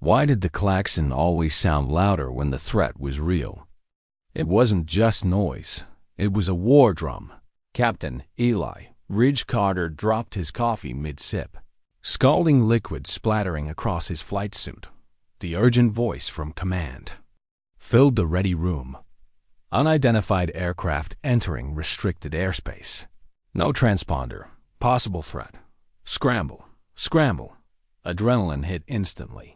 Why did the klaxon always sound louder when the threat was real? It wasn't just noise. It was a war drum. Captain Eli Ridge Carter dropped his coffee mid-sip. Scalding liquid splattering across his flight suit. The urgent voice from command filled the ready room. Unidentified aircraft entering restricted airspace. No transponder. Possible threat. Scramble. Scramble. Adrenaline hit instantly.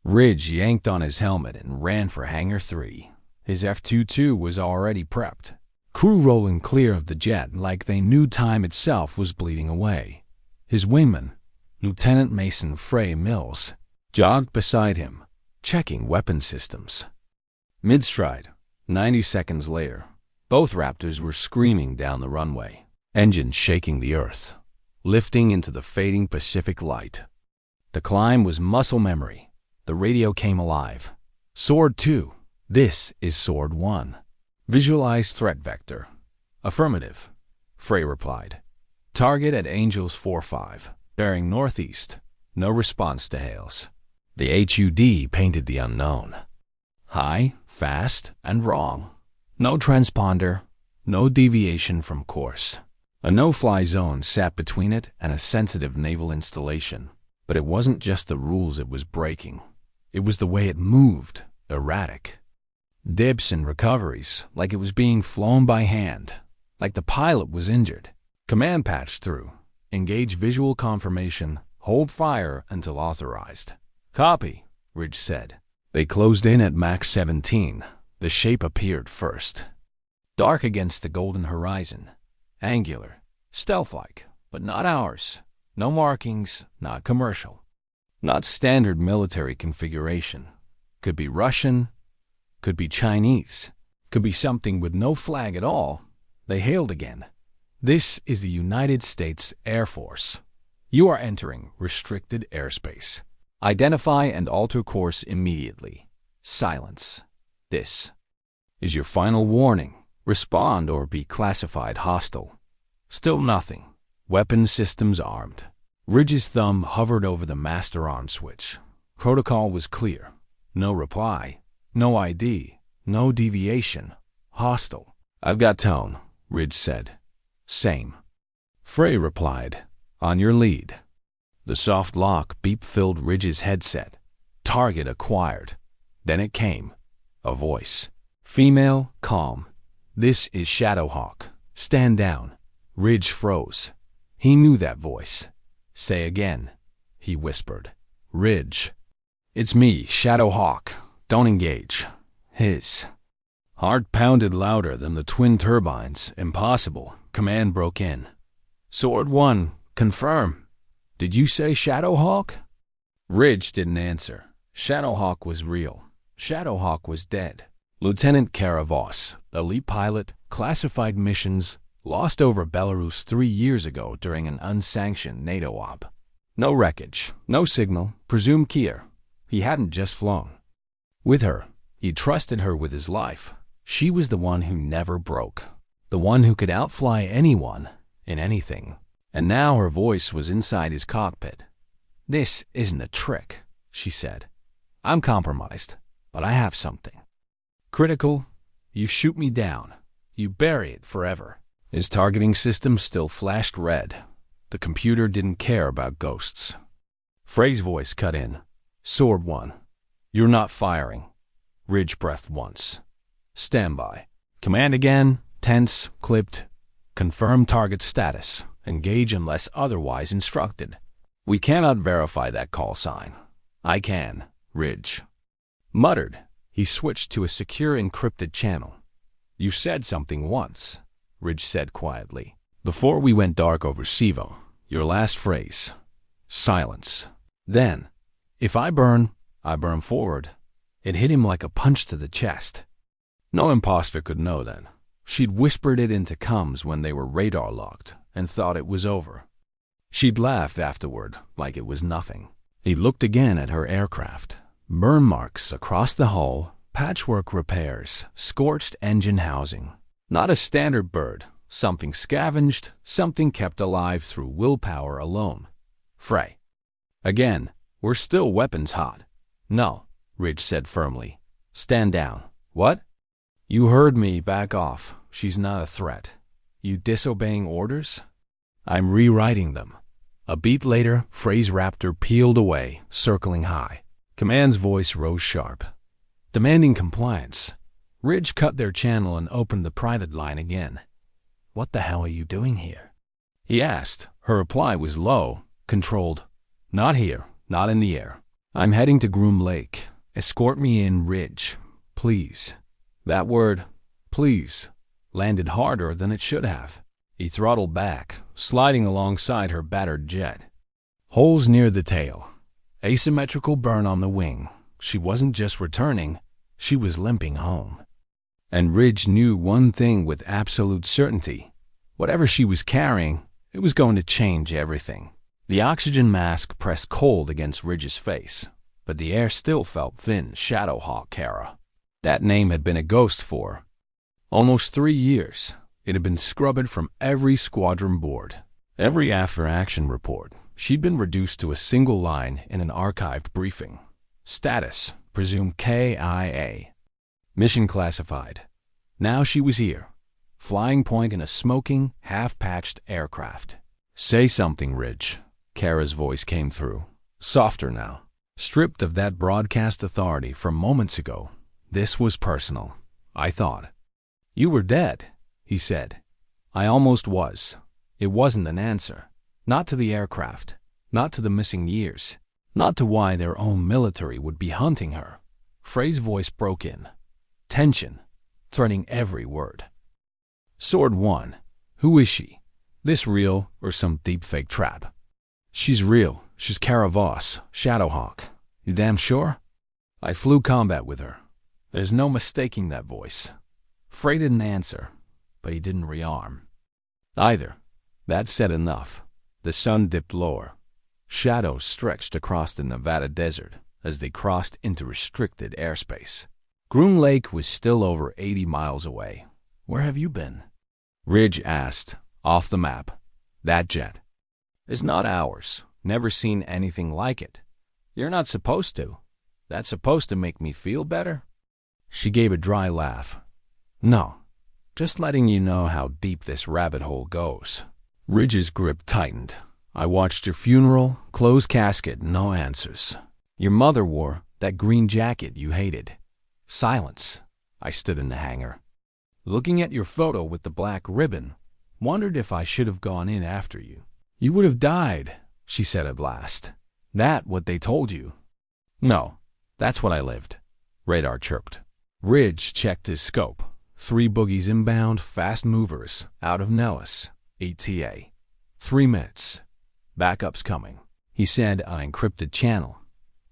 Ridge yanked on his helmet and ran for Hangar 3. His F-22 was already prepped. Crew rolling clear of the jet like they knew time itself was bleeding away. His wingman, Lieutenant Mason Frey Mills, jogged beside him, checking weapon systems. Mid-stride, 90 seconds later, both Raptors were screaming down the runway, engines shaking the earth, lifting into the fading Pacific light. The climb was muscle memory. The radio came alive. Sword 2. This is Sword 1. Visualize threat vector. Affirmative. Frey replied. Target at Angels 4-5, bearing northeast. No response to hails. The HUD painted the unknown. High, fast, and wrong. No transponder, no deviation from course. A no-fly zone sat between it and a sensitive naval installation. But it wasn't just the rules it was breaking. It was the way it moved, erratic. Dips and recoveries, like it was being flown by hand, like the pilot was injured. Command patch through. Engage visual confirmation. Hold fire until authorized. Copy, Ridge said. They closed in at Mach 17. The shape appeared first. Dark against the golden horizon. Angular. Stealth-like, but not ours. No markings, not commercial. Not standard military configuration. Could be Russian, could be Chinese, could be something with no flag at all. They hailed again. This is the United States Air Force. You are entering restricted airspace. Identify and alter course immediately. Silence. This is your final warning. Respond or be classified hostile. Still nothing. Weapon systems armed. Ridge's thumb hovered over the master arm switch. Protocol was clear. No reply. No ID. No deviation. Hostile. I've got tone, Ridge said. Same. Frey replied. On your lead. The soft lock beep filled Ridge's headset. Target acquired. Then it came. A voice. Female, calm. This is Shadowhawk. Stand down. Ridge froze. He knew that voice. Say again, he whispered. Ridge. It's me, Shadowhawk. Don't engage. His heart pounded louder than the twin turbines. Impossible. Command broke in. Sword 1, confirm. Did you say Shadowhawk? Ridge didn't answer. Shadowhawk was real. Shadowhawk was dead. Lieutenant Karavos, elite pilot, classified missions, lost over Belarus 3 years ago during an unsanctioned NATO op. No wreckage, no signal, presumed Kier. He hadn't just flown. With her, he trusted her with his life. She was the one who never broke. The one who could outfly anyone in anything. And now her voice was inside his cockpit. This isn't a trick, she said. I'm compromised, but I have something. Critical, you shoot me down. You bury it forever. His targeting system still flashed red. The computer didn't care about ghosts. Frey's voice cut in. Sword 1. You're not firing. Ridge breathed once. Stand by. Command again. Tense. Clipped. Confirm target status. Engage unless otherwise instructed. We cannot verify that call sign. I can. Ridge muttered. He switched to a secure encrypted channel. You said something once, Ridge said quietly. Before we went dark over Sivo, your last phrase. Silence. Then, if I burn forward. It hit him like a punch to the chest. No imposter could know then. She'd whispered it into comms when they were radar locked and thought it was over. She'd laughed afterward like it was nothing. He looked again at her aircraft. Burn marks across the hull, patchwork repairs, scorched engine housing. Not a standard bird, something scavenged, something kept alive through willpower alone. Frey. Again, we're still weapons hot. No, Ridge said firmly. Stand down. What? You heard me. Back off. She's not a threat. You disobeying orders? I'm rewriting them. A beat later, Frey's Raptor peeled away, circling high. Command's voice rose sharp, demanding compliance. Ridge cut their channel and opened the private line again. What the hell are you doing here? He asked. Her reply was low, controlled. Not here, not in the air. I'm heading to Groom Lake. Escort me in, Ridge. Please. That word, please, landed harder than it should have. He throttled back, sliding alongside her battered jet. Holes near the tail. Asymmetrical burn on the wing. She wasn't just returning, she was limping home. And Ridge knew one thing with absolute certainty. Whatever she was carrying, it was going to change everything. The oxygen mask pressed cold against Ridge's face, but the air still felt thin. Shadowhawk era. That name had been a ghost for almost 3 years. It had been scrubbed from every squadron board, every after-action report. She'd been reduced to a single line in an archived briefing. Status, presumed KIA. Mission classified. Now she was here. Flying point in a smoking, half-patched aircraft. Say something, Ridge. Kara's voice came through, softer now. Stripped of that broadcast authority from moments ago, this was personal, I thought. You were dead, he said. I almost was. It wasn't an answer. Not to the aircraft, not to the missing years, not to why their own military would be hunting her. Frey's voice broke in. Tension, threading every word. Sword 1. Who is she? This real or some deepfake trap? She's real. She's Kara Voss, Shadowhawk. You damn sure? I flew combat with her. There's no mistaking that voice. Frey didn't answer, but he didn't rearm either. That said enough. The sun dipped lower. Shadows stretched across the Nevada desert as they crossed into restricted airspace. Groom Lake was still over 80 miles away. Where have you been? Ridge asked. Off the map. That jet is not ours. Never seen anything like it. You're not supposed to. That's supposed to make me feel better? She gave a dry laugh. No, just letting you know how deep this rabbit hole goes. Ridge's grip tightened. I watched your funeral, closed casket, no answers. Your mother wore that green jacket you hated. Silence. I stood in the hangar, looking at your photo with the black ribbon. Wondered if I should have gone in after you. You would have died, she said at last. That what they told you? No, that's what I lived. Radar chirped. Ridge checked his scope. 3 boogies inbound, fast movers, out of Nellis, ETA. 3 minutes. Backup's coming, he said on encrypted channel.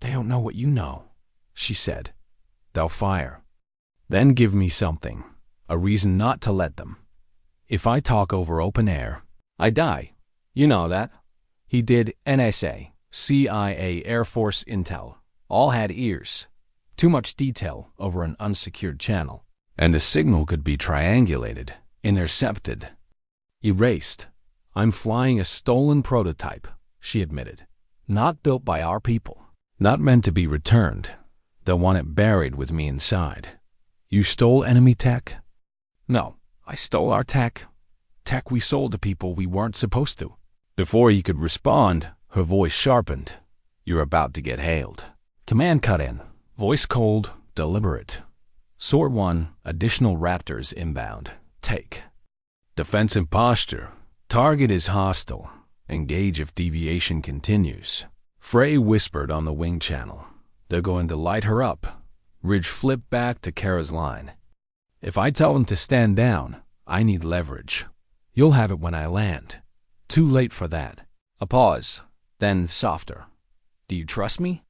They don't know what you know, she said. They'll fire. Then give me something, a reason not to let them. If I talk over open air, I die. You know that. He did. NSA, CIA, Air Force intel. All had ears. Too much detail over an unsecured channel. And the signal could be triangulated, intercepted, erased. I'm flying a stolen prototype, she admitted. Not built by our people. Not meant to be returned. They'll want it buried with me inside. You stole enemy tech? No, I stole our tech. Tech we sold to people we weren't supposed to. Before he could respond, her voice sharpened. You're about to get hailed. Command cut in. Voice cold, deliberate. Sword 1, additional Raptors inbound. Take. Defensive posture. Target is hostile. Engage if deviation continues. Frey whispered on the wing channel. They're going to light her up. Ridge flipped back to Kara's line. If I tell them to stand down, I need leverage. You'll have it when I land. Too late for that. A pause, then softer. Do you trust me?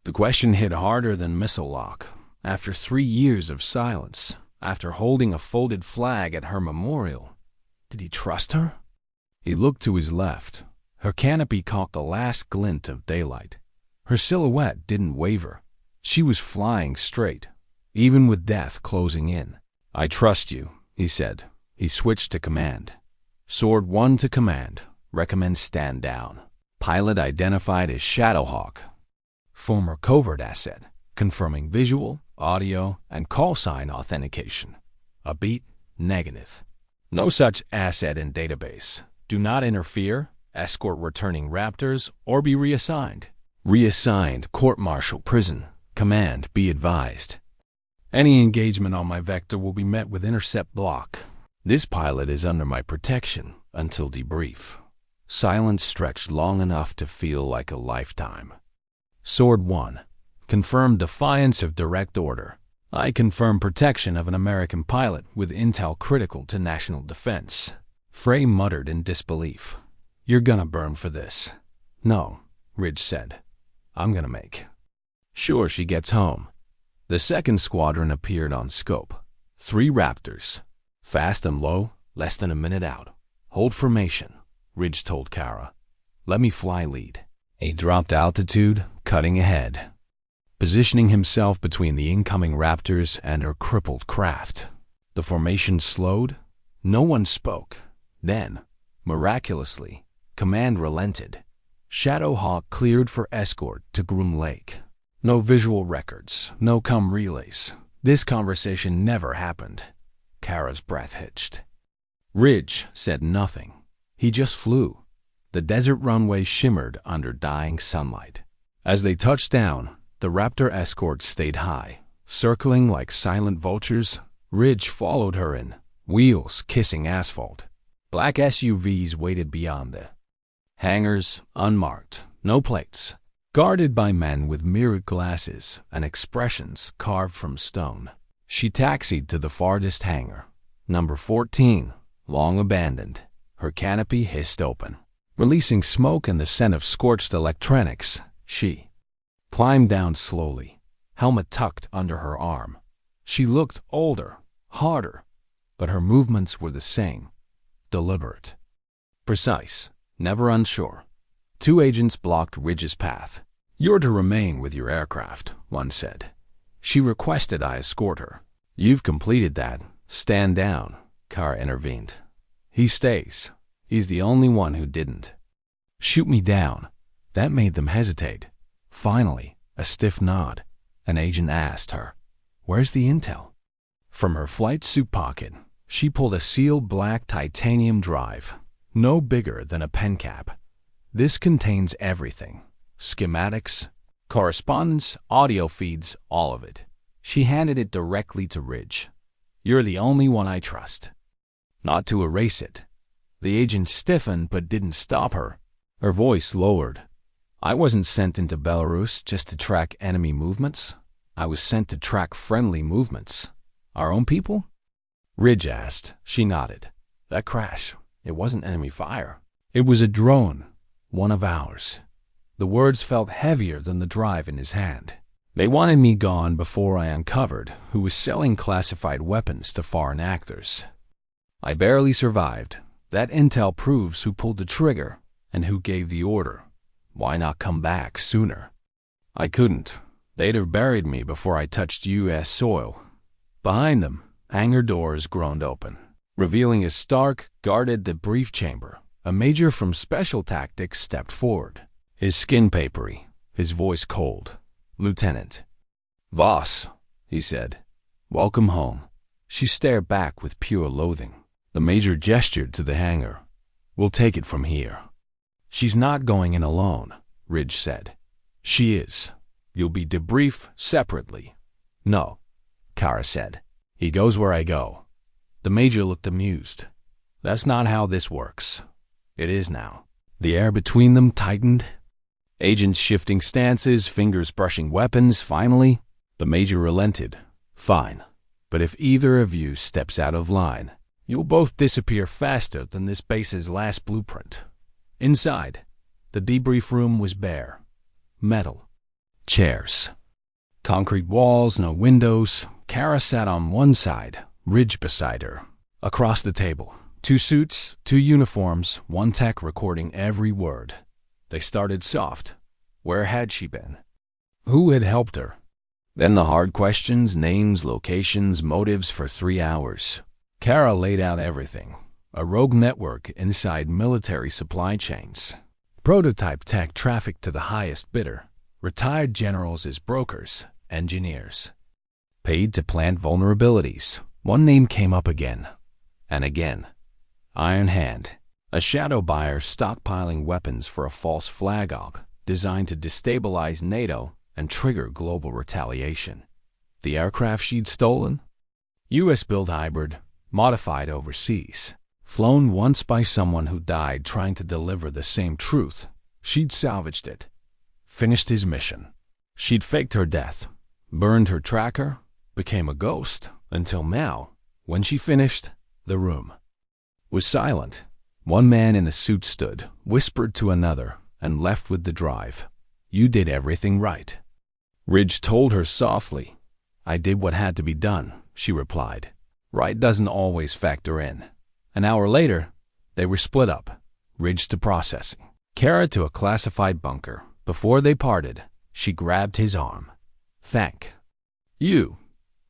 The question hit harder than missile lock. After 3 years of silence, after holding a folded flag at her memorial, did he trust her? He looked to his left. Her canopy caught the last glint of daylight. Her silhouette didn't waver. She was flying straight, even with death closing in. I trust you, he said. He switched to command. Sword 1 to command. Recommend stand down. Pilot identified as Shadowhawk. Former covert asset. confirming visual, audio, and call sign authentication. A beat, negative. No such asset in database. Do not interfere, escort returning Raptors, or be reassigned. Reassigned, court-martial, prison. Command, be advised. Any engagement on my vector will be met with intercept block. This pilot is under my protection until debrief. Silence stretched long enough to feel like a lifetime. Sword 1. Confirm defiance of direct order. I confirm protection of an American pilot with intel critical to national defense. Frey muttered in disbelief. You're gonna burn for this. No, Ridge said. I'm gonna make sure she gets home. The second squadron appeared on scope. 3 Raptors. Fast and low, less than a minute out. Hold formation, Ridge told Kara. Let me fly lead. He dropped altitude, cutting ahead, positioning himself between the incoming Raptors and her crippled craft. The formation slowed. No one spoke. Then, miraculously, command relented. Shadowhawk cleared for escort to Groom Lake. No visual records, no comm relays. This conversation never happened. Kara's breath hitched. Ridge said nothing. He just flew. The desert runway shimmered under dying sunlight. As they touched down, the Raptor escort stayed high, circling like silent vultures. Ridge followed her in, wheels kissing asphalt. Black SUVs waited beyond the hangars, unmarked, no plates, guarded by men with mirrored glasses and expressions carved from stone. She taxied to the farthest hangar, number 14, long abandoned. Her canopy hissed open, releasing smoke and the scent of scorched electronics. She climbed down slowly, helmet tucked under her arm. She looked older, harder, but her movements were the same, deliberate, precise, never unsure. 2 agents blocked Ridge's path. You're to remain with your aircraft, one said. She requested I escort her. You've completed that. Stand down, Kara intervened. He stays. He's the only one who didn't. Shoot me down. That made them hesitate. Finally, a stiff nod. An agent asked her, Where's the intel? From her flight suit pocket, she pulled a sealed black titanium drive, no bigger than a pen cap. This contains everything. Schematics, correspondence, audio feeds, all of it. She handed it directly to Ridge. You're the only one I trust. Not to erase it. The agent stiffened but didn't stop her. Her voice lowered. I wasn't sent into Belarus just to track enemy movements. I was sent to track friendly movements. Our own people? Ridge asked. She nodded. That crash, it wasn't enemy fire. It was a drone, one of ours. The words felt heavier than the drive in his hand. They wanted me gone before I uncovered who was selling classified weapons to foreign actors. I barely survived. That intel proves who pulled the trigger and who gave the order. Why not come back sooner? I couldn't. They'd have buried me before I touched U.S. soil. Behind them, hangar doors groaned open, revealing a stark, guarded debrief chamber. A major from Special Tactics stepped forward, his skin papery, his voice cold. Lieutenant. Voss, he said. Welcome home. She stared back with pure loathing. The major gestured to the hangar. We'll take it from here. She's not going in alone, Ridge said. She is. You'll be debriefed separately. No, Kara said. He goes where I go. The major looked amused. That's not how this works. It is now. The air between them tightened. Agents shifting stances, fingers brushing weapons. Finally, the major relented. Fine. But if either of you steps out of line, you'll both disappear faster than this base's last blueprint. Inside, the debrief room was bare. Metal. Chairs. Concrete walls, no windows. Kara sat on one side, Ridge beside her. Across the table, 2 suits, 2 uniforms, 1 tech recording every word. They started soft. Where had she been? Who had helped her? Then the hard questions, names, locations, motives for 3 hours. Kara laid out everything. A rogue network inside military supply chains. Prototype tech trafficked to the highest bidder. Retired generals as brokers. engineers. Paid to plant vulnerabilities. One name came up again and again. Iron Hand, a shadow buyer stockpiling weapons for a false flag op designed to destabilize NATO and trigger global retaliation. The aircraft she'd stolen? US-built hybrid, modified overseas. Flown once by someone who died trying to deliver the same truth. She'd salvaged it. Finished his mission. She'd faked her death, burned her tracker, became a ghost, until now, when she finished, the room was silent. One man in a suit stood, whispered to another, and left with the drive. You did everything right. Ridge told her softly. I did what had to be done, she replied. Right doesn't always factor in. An hour later, they were split up, Ridge to processing, Kara to a classified bunker. Before they parted, she grabbed his arm. Thank you.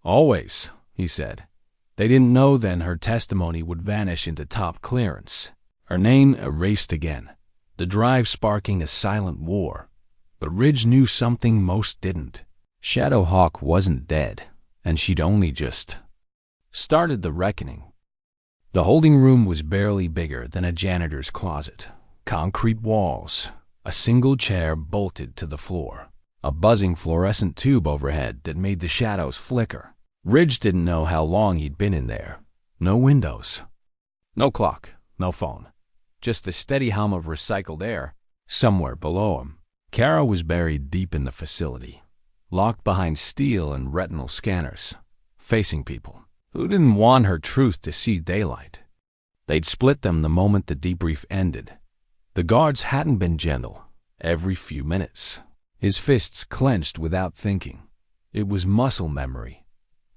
Always, he said. They didn't know then her testimony would vanish into top clearance. Her name erased again, the drive sparking a silent war. But Ridge knew something most didn't. Shadowhawk wasn't dead, and she'd only just started the reckoning. The holding room was barely bigger than a janitor's closet. Concrete walls, a single chair bolted to the floor, a buzzing fluorescent tube overhead that made the shadows flicker. Ridge didn't know how long he'd been in there. No windows, no clock, no phone, just the steady hum of recycled air somewhere below him. Kara was buried deep in the facility, locked behind steel and retinal scanners, facing people who didn't want her truth to see daylight. They'd split them the moment the debrief ended. The guards hadn't been gentle. Every few minutes, his fists clenched without thinking. It was muscle memory,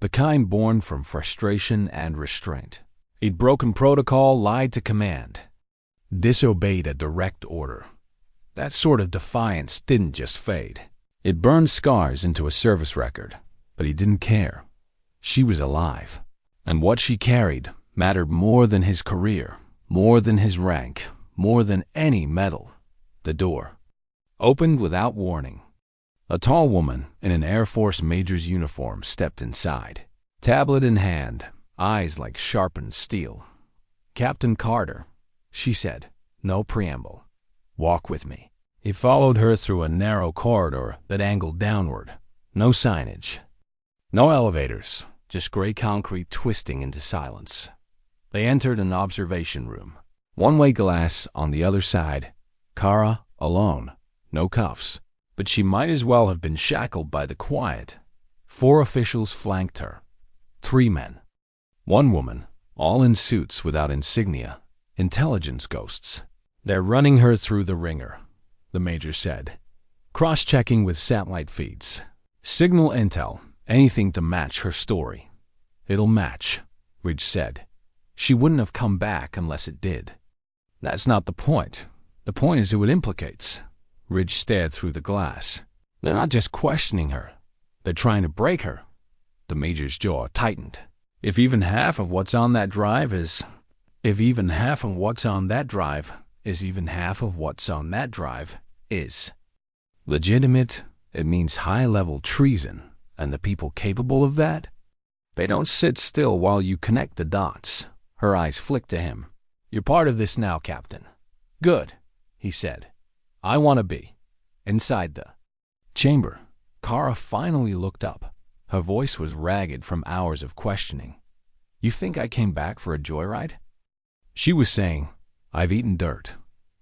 the kind born from frustration and restraint. He'd broken protocol, lied to command, disobeyed a direct order. That sort of defiance didn't just fade. It burned scars into a service record, but he didn't care. She was alive, and what she carried mattered more than his career, more than his rank, more than any medal. The door opened without warning. A tall woman in an Air Force major's uniform stepped inside, tablet in hand, eyes like sharpened steel. Captain Carter, she said, no preamble. Walk with me. He followed her through a narrow corridor that angled downward. No signage, no elevators, just gray concrete twisting into silence. They entered an observation room. One-way glass on the other side. Kara alone. No cuffs. But she might as well have been shackled by the quiet. 4 officials flanked her. 3 men. 1 woman, all in suits without insignia. Intelligence ghosts. They're running her through the ringer, the major said. Cross-checking with satellite feeds. Signal intel, anything to match her story. It'll match, Ridge said. She wouldn't have come back unless it did. That's not the point. The point is who it implicates. Ridge stared through the glass. They're not just questioning her. They're trying to break her. The major's jaw tightened. If even half of what's on that drive is even half of what's on that drive is legitimate, it means high-level treason, and the people capable of that, they don't sit still while you connect the dots. Her eyes flicked to him. You're part of this now, Captain. Good, he said. I want to be. Inside the chamber. Kara finally looked up. Her voice was ragged from hours of questioning. You think I came back for a joyride? She was saying, I've eaten dirt,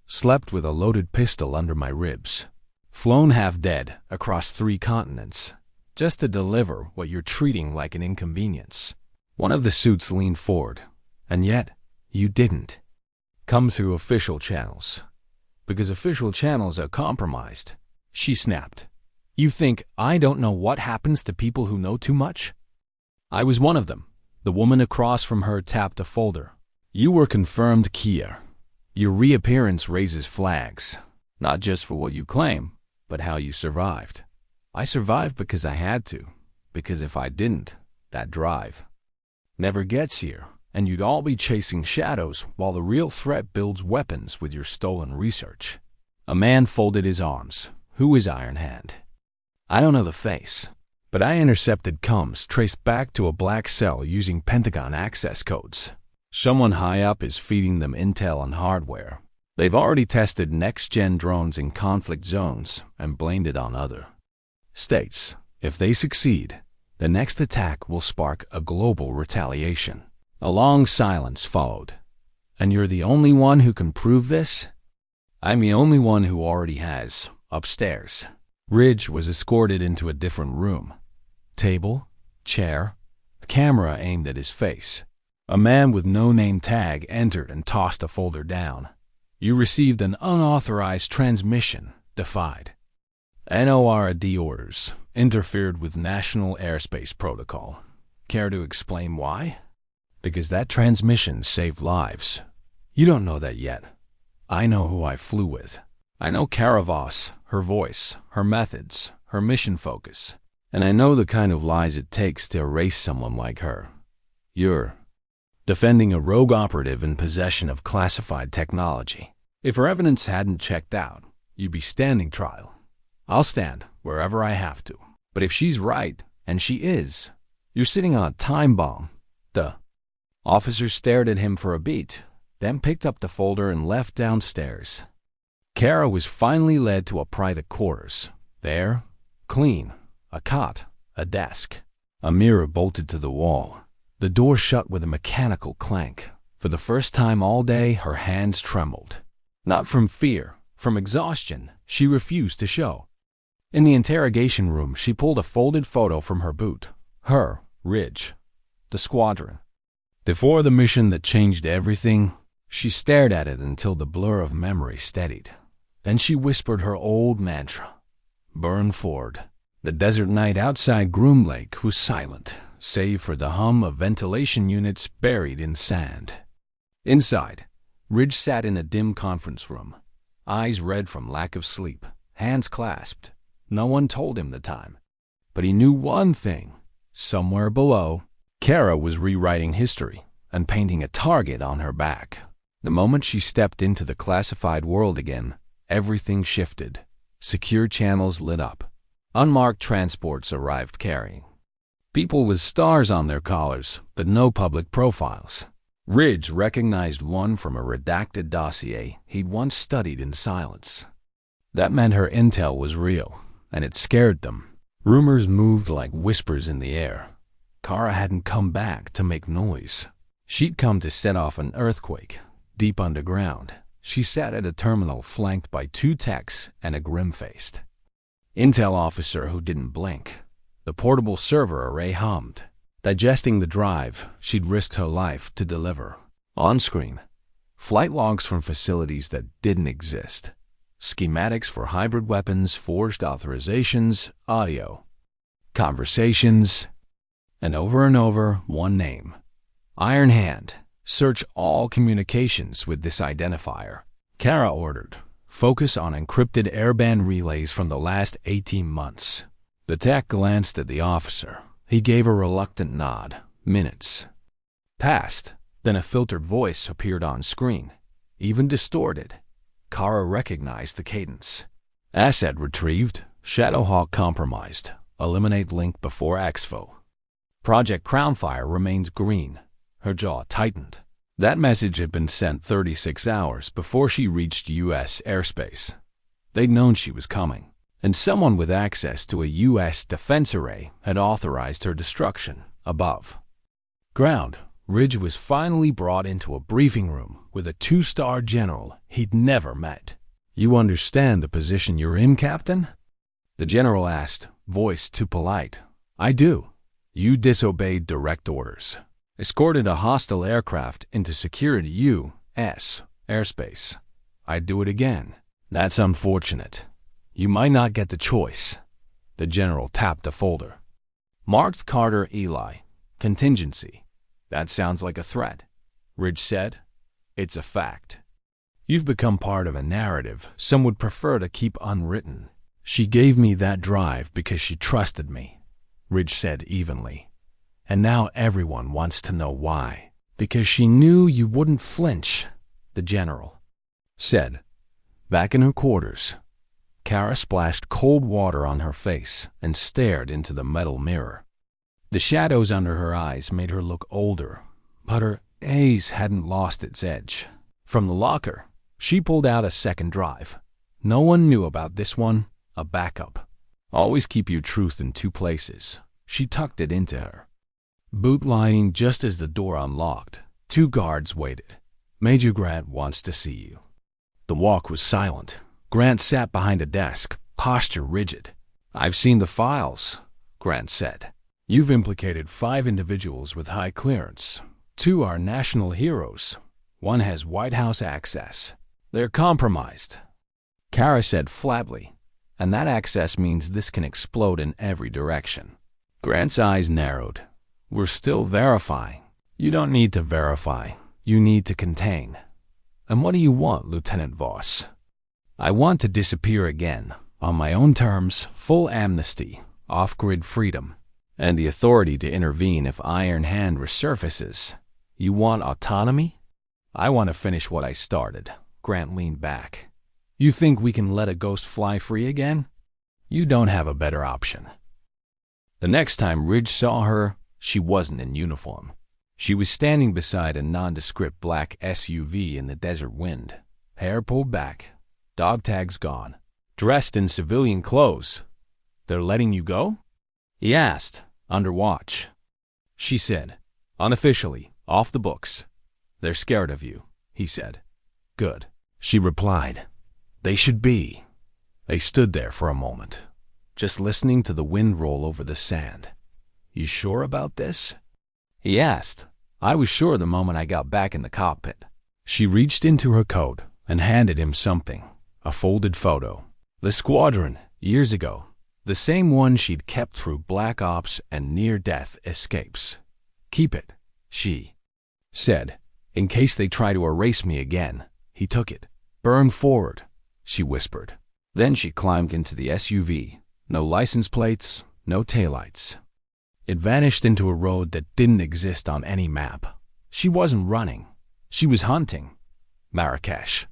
slept with a loaded pistol under my ribs, flown half dead across 3 continents, just to deliver what you're treating like an inconvenience. One of the suits leaned forward, and yet you didn't come through official channels, because official channels are compromised. She snapped. You think I don't know what happens to people who know too much? I was one of them. The woman across from her tapped a folder. You were confirmed Kia. Your reappearance raises flags, not just for what you claim, but how you survived. I survived because I had to, because if I didn't, that drive never gets here, and you'd all be chasing shadows while the real threat builds weapons with your stolen research. A man folded his arms. Who is Iron Hand? I don't know the face, But I intercepted comms traced back to a black cell using Pentagon access codes. Someone high up is feeding them intel and hardware. They've already tested next-gen drones in conflict zones and blamed it on other states. If they succeed, the next attack will spark a global retaliation. A long silence followed. And you're the only one who can prove this? I'm the only one who already has. Upstairs. Ridge was escorted into a different room. Table, chair, a camera aimed at his face. A man with no name tag entered and tossed a folder down. You received an unauthorized transmission. Defied. NORAD orders. Interfered with national airspace protocol. Care to explain why? Because that transmission saved lives. You don't know that yet. I know who I flew with. I know Caravas, her voice, her methods, her mission focus. And I know the kind of lies it takes to erase someone like her. You're defending a rogue operative in possession of classified technology. If her evidence hadn't checked out, you'd be standing trial. I'll stand wherever I have to. But if she's right, and she is, you're sitting on a time bomb. The officer stared at him for a beat, then picked up the folder and left downstairs. Kara was finally led to a private quarters. There, clean, a cot, a desk, a mirror bolted to the wall. The door shut with a mechanical clank. For the first time all day, her hands trembled. Not from fear, from exhaustion, she refused to show. In the interrogation room, she pulled a folded photo from her boot. Her, Ridge, the squadron. Before the mission that changed everything, she stared at it until the blur of memory steadied. Then she whispered her old mantra. Burn forward. The desert night outside Groom Lake was silent, save for the hum of ventilation units buried in sand. Inside, Ridge sat in a dim conference room, eyes red from lack of sleep, hands clasped. No one told him the time. But he knew one thing. Somewhere below, Kara was rewriting history and painting a target on her back. The moment she stepped into the classified world again, everything shifted. Secure channels lit up. Unmarked transports arrived carrying people with stars on their collars, but no public profiles. Ridge recognized one from a redacted dossier he'd once studied in silence. That meant her intel was real, and it scared them. Rumors moved like whispers in the air. Kara hadn't come back to make noise. She'd come to set off an earthquake, deep underground. She sat at a terminal flanked by two techs and a grim-faced intel officer who didn't blink. The portable server array hummed. Digesting the drive she'd risked her life to deliver. On screen, flight logs from facilities that didn't exist. Schematics for hybrid weapons, forged authorizations, audio, conversations, and over, one name. Iron Hand. Search all communications with this identifier. Kara ordered. Focus on encrypted airband relays from the last 18 months. The tech glanced at the officer. He gave a reluctant nod. Minutes passed. Then a filtered voice appeared on screen, even distorted. Kara recognized the cadence. Asset retrieved. Shadowhawk compromised. Eliminate link before exfil. Project Crownfire remains green. Her jaw tightened. That message had been sent 36 hours before she reached U.S. airspace. They'd known she was coming, and someone with access to a U.S. defense array had authorized her destruction. Above ground, Ridge was finally brought into a briefing room with a 2-star general he'd never met. You understand the position you're in, Captain? The general asked, voice too polite. I do. You disobeyed direct orders. Escorted a hostile aircraft into security U.S. airspace. I'd do it again. That's unfortunate. You might not get the choice. The general tapped a folder. Marked Carter Eli. Contingency. That sounds like a threat. Ridge said. It's a fact. You've become part of a narrative some would prefer to keep unwritten. She gave me that drive because she trusted me, Ridge said evenly. And now everyone wants to know why. Because she knew you wouldn't flinch, the general said. Back in her quarters, Kara splashed cold water on her face and stared into the metal mirror. The shadows under her eyes made her look older, but her gaze hadn't lost its edge. From the locker, she pulled out a second drive. No one knew about this one, a backup. Always keep your truth in two places. She tucked it into her boot lining just as the door unlocked. Two guards waited. Major Grant wants to see you. The walk was silent. Grant sat behind a desk, posture rigid. I've seen the files, Grant said. You've implicated 5 individuals with high clearance. 2 are national heroes. 1 has White House access. They're compromised. Kara said flatly, and that access means this can explode in every direction. Grant's eyes narrowed. We're still verifying. You don't need to verify. You need to contain. And what do you want, Lieutenant Voss? I want to disappear again, on my own terms, full amnesty, off-grid freedom, and the authority to intervene if Iron Hand resurfaces. You want autonomy? I want to finish what I started. Grant leaned back. You think we can let a ghost fly free again? You don't have a better option. The next time Ridge saw her, she wasn't in uniform. She was standing beside a nondescript black SUV in the desert wind, hair pulled back, dog tags gone, dressed in civilian clothes. They're letting you go? He asked, under watch. She said, unofficially, off the books. They're scared of you, he said. Good. She replied, they should be. They stood there for a moment, just listening to the wind roll over the sand. You sure about this? He asked. I was sure the moment I got back in the cockpit. She reached into her coat and handed him something, a folded photo. The squadron, years ago, the same one she'd kept through black ops and near-death escapes. Keep it, she said, in case they try to erase me again. He took it. Burn forward, she whispered. Then she climbed into the SUV. No license plates, no taillights. It vanished into a road that didn't exist on any map. She wasn't running. She was hunting. Marrakesh.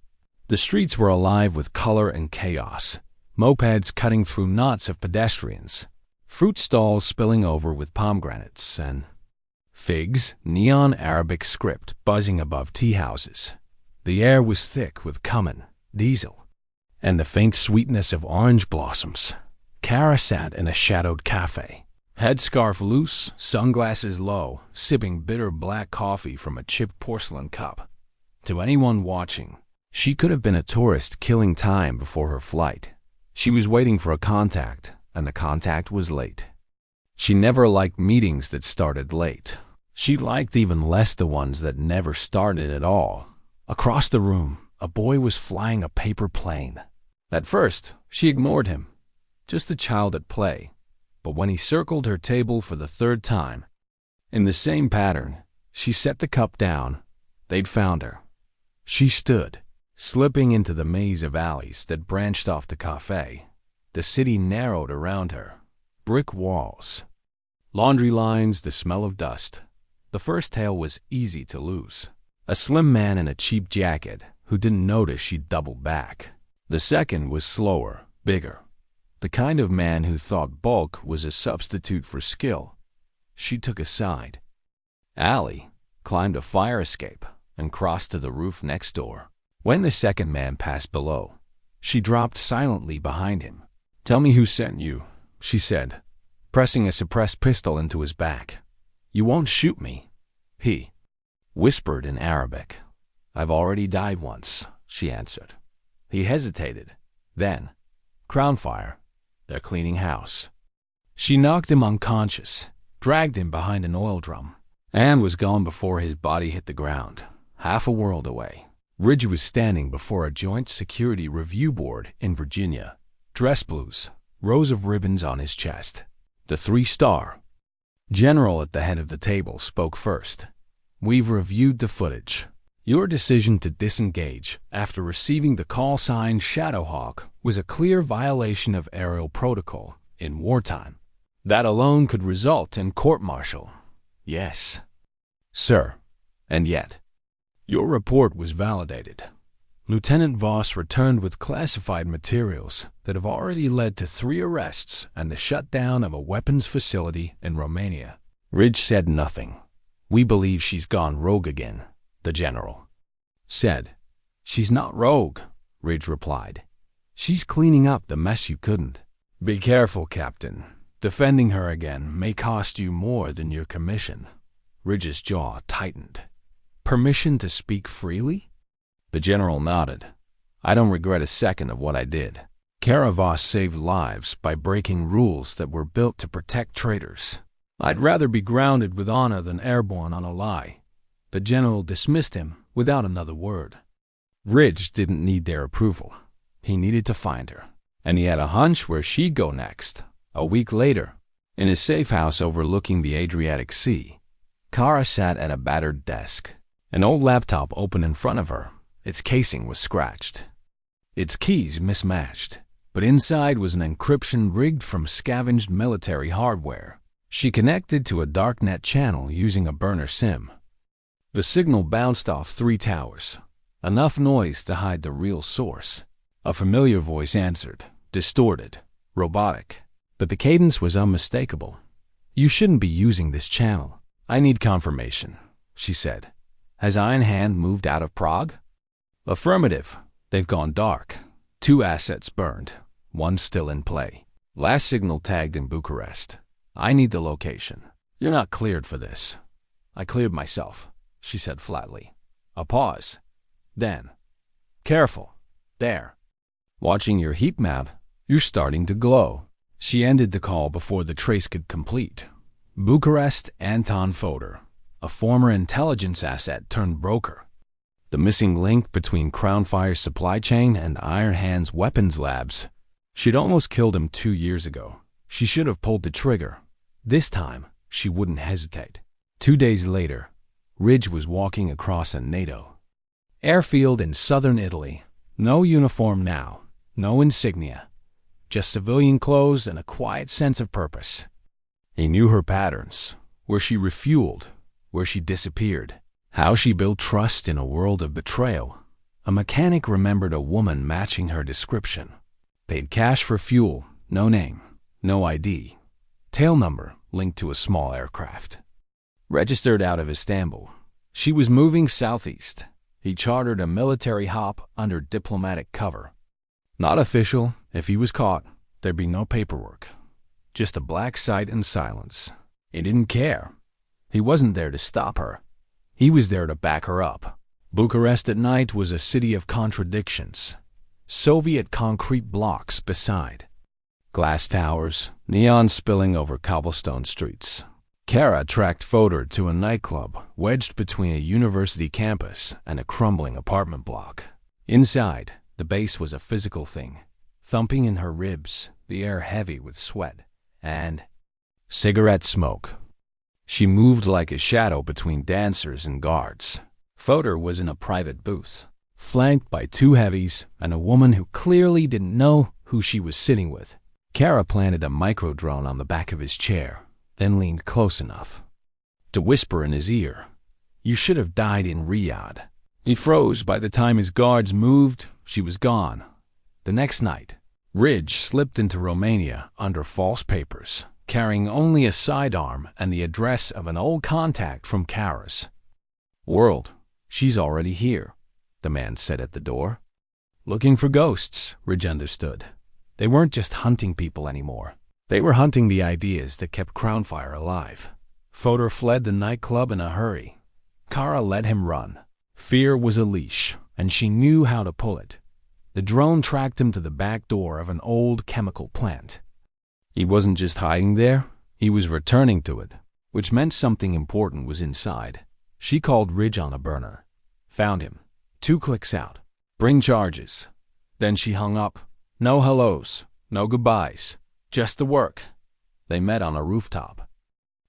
The streets were alive with color and chaos. Mopeds cutting through knots of pedestrians. Fruit stalls spilling over with pomegranates and figs, neon Arabic script buzzing above tea houses. The air was thick with cumin, diesel, and the faint sweetness of orange blossoms. Kara sat in a shadowed cafe. Headscarf loose, sunglasses low, sipping bitter black coffee from a chipped porcelain cup. To anyone watching, she could have been a tourist killing time before her flight. She was waiting for a contact, and the contact was late. She never liked meetings that started late. She liked even less the ones that never started at all. Across the room, a boy was flying a paper plane. At first, she ignored him, just a child at play. But when he circled her table for the 3rd time, in the same pattern, she set the cup down. They'd found her. She stood, slipping into the maze of alleys that branched off the cafe. The city narrowed around her. Brick walls, laundry lines, the smell of dust. The first tale was easy to lose. A slim man in a cheap jacket who didn't notice she'd doubled back. The second was slower, bigger. The kind of man who thought bulk was a substitute for skill. She took a side. Allie climbed a fire escape and crossed to the roof next door. When the second man passed below, she dropped silently behind him. Tell me who sent you, she said, pressing a suppressed pistol into his back. You won't shoot me, he whispered in Arabic. I've already died once, she answered. He hesitated. Then, crown fire. They're cleaning house. She knocked him unconscious, dragged him behind an oil drum, and was gone before his body hit the ground, half a world away. Ridge was standing before a joint security review board in Virginia. Dress blues, rows of ribbons on his chest. The 3-star general at the head of the table spoke first. We've reviewed the footage. Your decision to disengage after receiving the call sign Shadowhawk was a clear violation of aerial protocol in wartime. That alone could result in court-martial. Yes, sir. And yet, your report was validated. Lieutenant Voss returned with classified materials that have already led to 3 arrests and the shutdown of a weapons facility in Romania. Ridge said nothing. "We believe she's gone rogue again," the general said. "She's not rogue," Ridge replied. "She's cleaning up the mess you couldn't." "Be careful, Captain. Defending her again may cost you more than your commission." Ridge's jaw tightened. "Permission to speak freely?" The general nodded. "I don't regret a second of what I did. Kara Voss saved lives by breaking rules that were built to protect traitors. I'd rather be grounded with honor than airborne on a lie." The general dismissed him without another word. Ridge didn't need their approval. He needed to find her, and he had a hunch where she'd go next. A week later, in a safe house overlooking the Adriatic Sea, Kara sat at a battered desk, an old laptop open in front of her. Its casing was scratched, its keys mismatched, but inside was an encryption rigged from scavenged military hardware. She connected to a darknet channel using a burner SIM. The signal bounced off 3 towers, enough noise to hide the real source. A familiar voice answered, distorted, robotic, but the cadence was unmistakable. "You shouldn't be using this channel. I need confirmation," she said. "Has Iron Hand moved out of Prague?" "Affirmative. They've gone dark. 2 assets burned. 1 still in play. Last signal tagged in Bucharest. I need the location." "You're not cleared for this." "I cleared myself," she said flatly. A pause. Then, "Careful. There. Watching your heat map, you're starting to glow." She ended the call before the trace could complete. Bucharest Anton Fodor, a former intelligence asset turned broker. The missing link between Crownfire's supply chain and Iron Hand's weapons labs. She'd almost killed him 2 years ago. She should have pulled the trigger. This time, she wouldn't hesitate. 2 days later, Ridge was walking across a NATO airfield in southern Italy. No uniform now, no insignia, just civilian clothes and a quiet sense of purpose. He knew her patterns, where she refueled, where she disappeared, how she built trust in a world of betrayal. A mechanic remembered a woman matching her description. Paid cash for fuel, no name, no ID. Tail number linked to a small aircraft. Registered out of Istanbul. She was moving southeast. He chartered a military hop under diplomatic cover. Not official. If he was caught, there'd be no paperwork. Just a black site and silence. He didn't care. He wasn't there to stop her. He was there to back her up. Bucharest at night was a city of contradictions. Soviet concrete blocks beside. Glass towers, neon spilling over cobblestone streets. Kara tracked Fodor to a nightclub wedged between a university campus and a crumbling apartment block. Inside, the bass was a physical thing, thumping in her ribs, the air heavy with sweat and cigarette smoke. She moved like a shadow between dancers and guards. Fodor was in a private booth, flanked by 2 heavies and a woman who clearly didn't know who she was sitting with. Kara planted a micro-drone on the back of his chair, then leaned close enough to whisper in his ear, "You should have died in Riyadh." He froze. By the time his guards moved, she was gone. The next night, Ridge slipped into Romania under false papers, carrying only a sidearm and the address of an old contact from Kara's world. "She's already here," the man said at the door. Looking for ghosts, Ridge understood. They weren't just hunting people anymore. They were hunting the ideas that kept Crownfire alive. Fodor fled the nightclub in a hurry. Kara let him run. Fear was a leash, and she knew how to pull it. The drone tracked him to the back door of an old chemical plant. He wasn't just hiding there, he was returning to it, which meant something important was inside. She called Ridge on a burner. Found him. 2 clicks out. "Bring charges." Then she hung up. No hellos, no goodbyes, just the work. They met on a rooftop.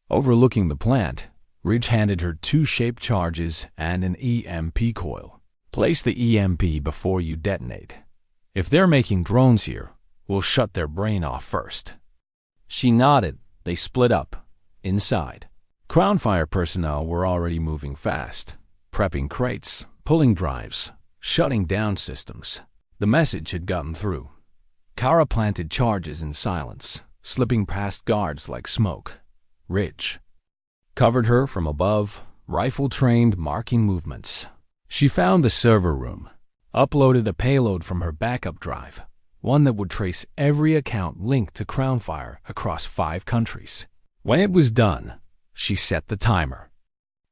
Overlooking the plant, Ridge handed her 2 shaped charges and an EMP coil. "Place the EMP before you detonate. If they're making drones here, we'll shut their brain off first." She nodded. They split up. Inside, Crownfire personnel were already moving fast, prepping crates, pulling drives, shutting down systems. The message had gotten through. Kara planted charges in silence, slipping past guards like smoke. Ridge covered her from above, rifle-trained marking movements. She found the server room, uploaded a payload from her backup drive, one that would trace every account linked to Crownfire across 5 countries. When it was done, she set the timer.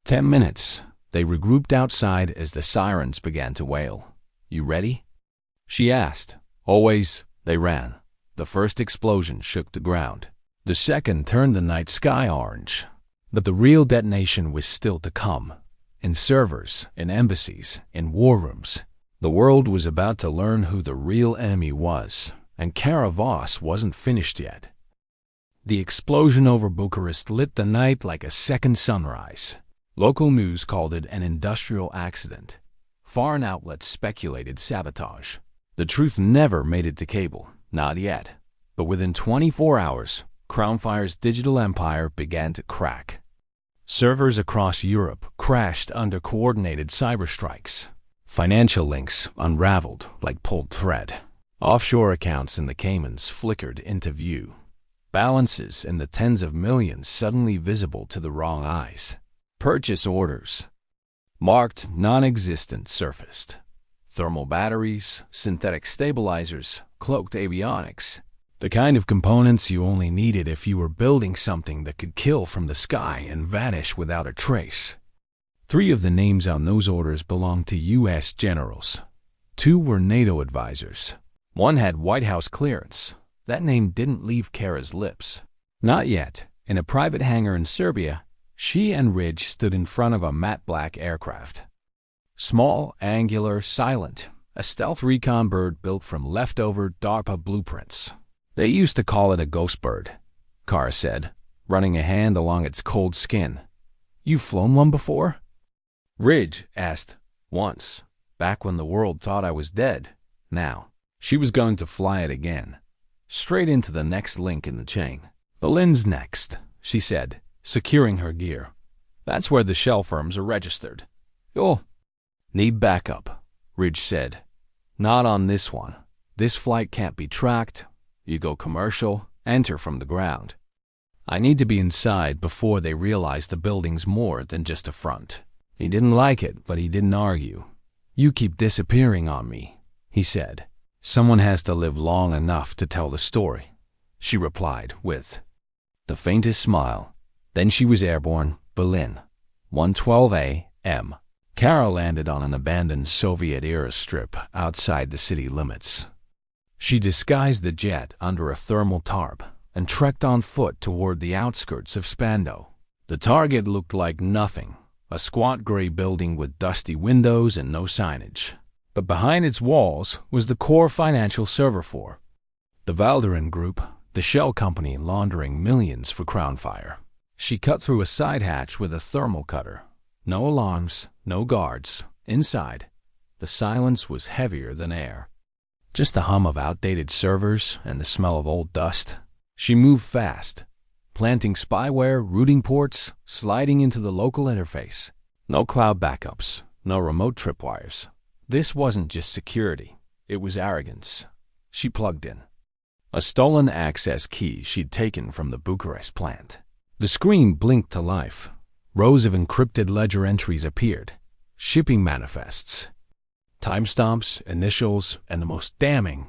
10 minutes. They regrouped outside as the sirens began to wail. "You ready?" she asked. Always. They ran. The first explosion shook the ground. The second turned the night sky orange. But the real detonation was still to come. In servers, in embassies, in war rooms. The world was about to learn who the real enemy was, and Kara Voss wasn't finished yet. The explosion over Bucharest lit the night like a second sunrise. Local news called it an industrial accident. Foreign outlets speculated sabotage. The truth never made it to cable, not yet. But within 24 hours, Crownfire's digital empire began to crack. Servers across Europe crashed under coordinated cyberstrikes. Financial links unraveled like pulled thread. Offshore accounts in the Caymans flickered into view. Balances in the tens of millions suddenly visible to the wrong eyes. Purchase orders, marked non-existent, surfaced. Thermal batteries, synthetic stabilizers, cloaked avionics. The kind of components you only needed if you were building something that could kill from the sky and vanish without a trace. 3 of the names on those orders belonged to U.S. generals. 2 were NATO advisors. 1 had White House clearance. That name didn't leave Kara's lips. Not yet. In a private hangar in Serbia, she and Ridge stood in front of a matte black aircraft. Small, angular, silent, a stealth recon bird built from leftover DARPA blueprints. They used to call it a ghost bird, Kara said, running a hand along its cold skin. "You've flown one before?" Ridge asked. "Once, back when the world thought I was dead." Now, she was going to fly it again, straight into the next link in the chain. "Berlin's next," she said, securing her gear. "That's where the shell firms are registered." "You'll need backup," Ridge said. "Not on this one. This flight can't be tracked. You go commercial, enter from the ground. I need to be inside before they realize the building's more than just a front." He didn't like it, but he didn't argue. "You keep disappearing on me," he said. "Someone has to live long enough to tell the story," she replied with the faintest smile. Then she was airborne. Berlin, 1:12 a.m. Kara landed on an abandoned Soviet-era strip outside the city limits. She disguised the jet under a thermal tarp and trekked on foot toward the outskirts of Spandau. The target looked like nothing, a squat gray building with dusty windows and no signage. But behind its walls was the core financial server for the Valderin Group, the shell company laundering millions for Crownfire. She cut through a side hatch with a thermal cutter. No alarms, no guards. Inside, the silence was heavier than air. Just the hum of outdated servers and the smell of old dust. She moved fast, planting spyware, routing ports, sliding into the local interface. No cloud backups, no remote tripwires. This wasn't just security, it was arrogance. She plugged in a stolen access key she'd taken from the Bucharest plant. The screen blinked to life. Rows of encrypted ledger entries appeared. Shipping manifests, timestamps, initials, and the most damning,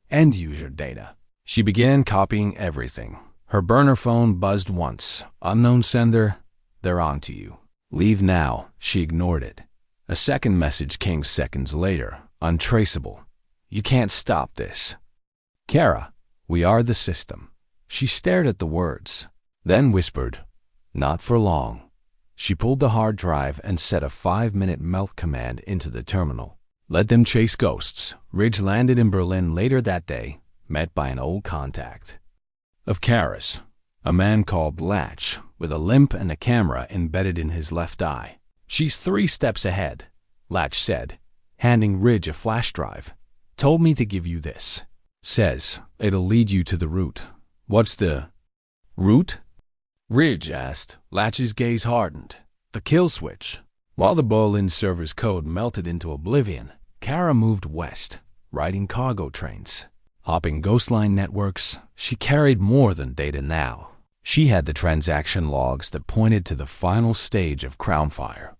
end-user data. She began copying everything. Her burner phone buzzed once. "Unknown sender, they're on to you. Leave now." She ignored it. A second message came seconds later, untraceable. "You can't stop this. Kara, we are the system." She stared at the words, then whispered, "Not for long." She pulled the hard drive and set a 5-minute melt command into the terminal. Let them chase ghosts. Ridge landed in Berlin later that day, met by an old contact of Kara's, a man called Latch, with a limp and a camera embedded in his left eye. "She's 3 steps ahead," Latch said, handing Ridge a flash drive. "Told me to give you this. Says it'll lead you to the route." "What's the route?" Ridge asked. Latch's gaze hardened. "The kill switch." While the Berlin server's code melted into oblivion, Kara moved west, riding cargo trains. Hopping ghost line networks, she carried more than data now. She had the transaction logs that pointed to the final stage of Crownfire.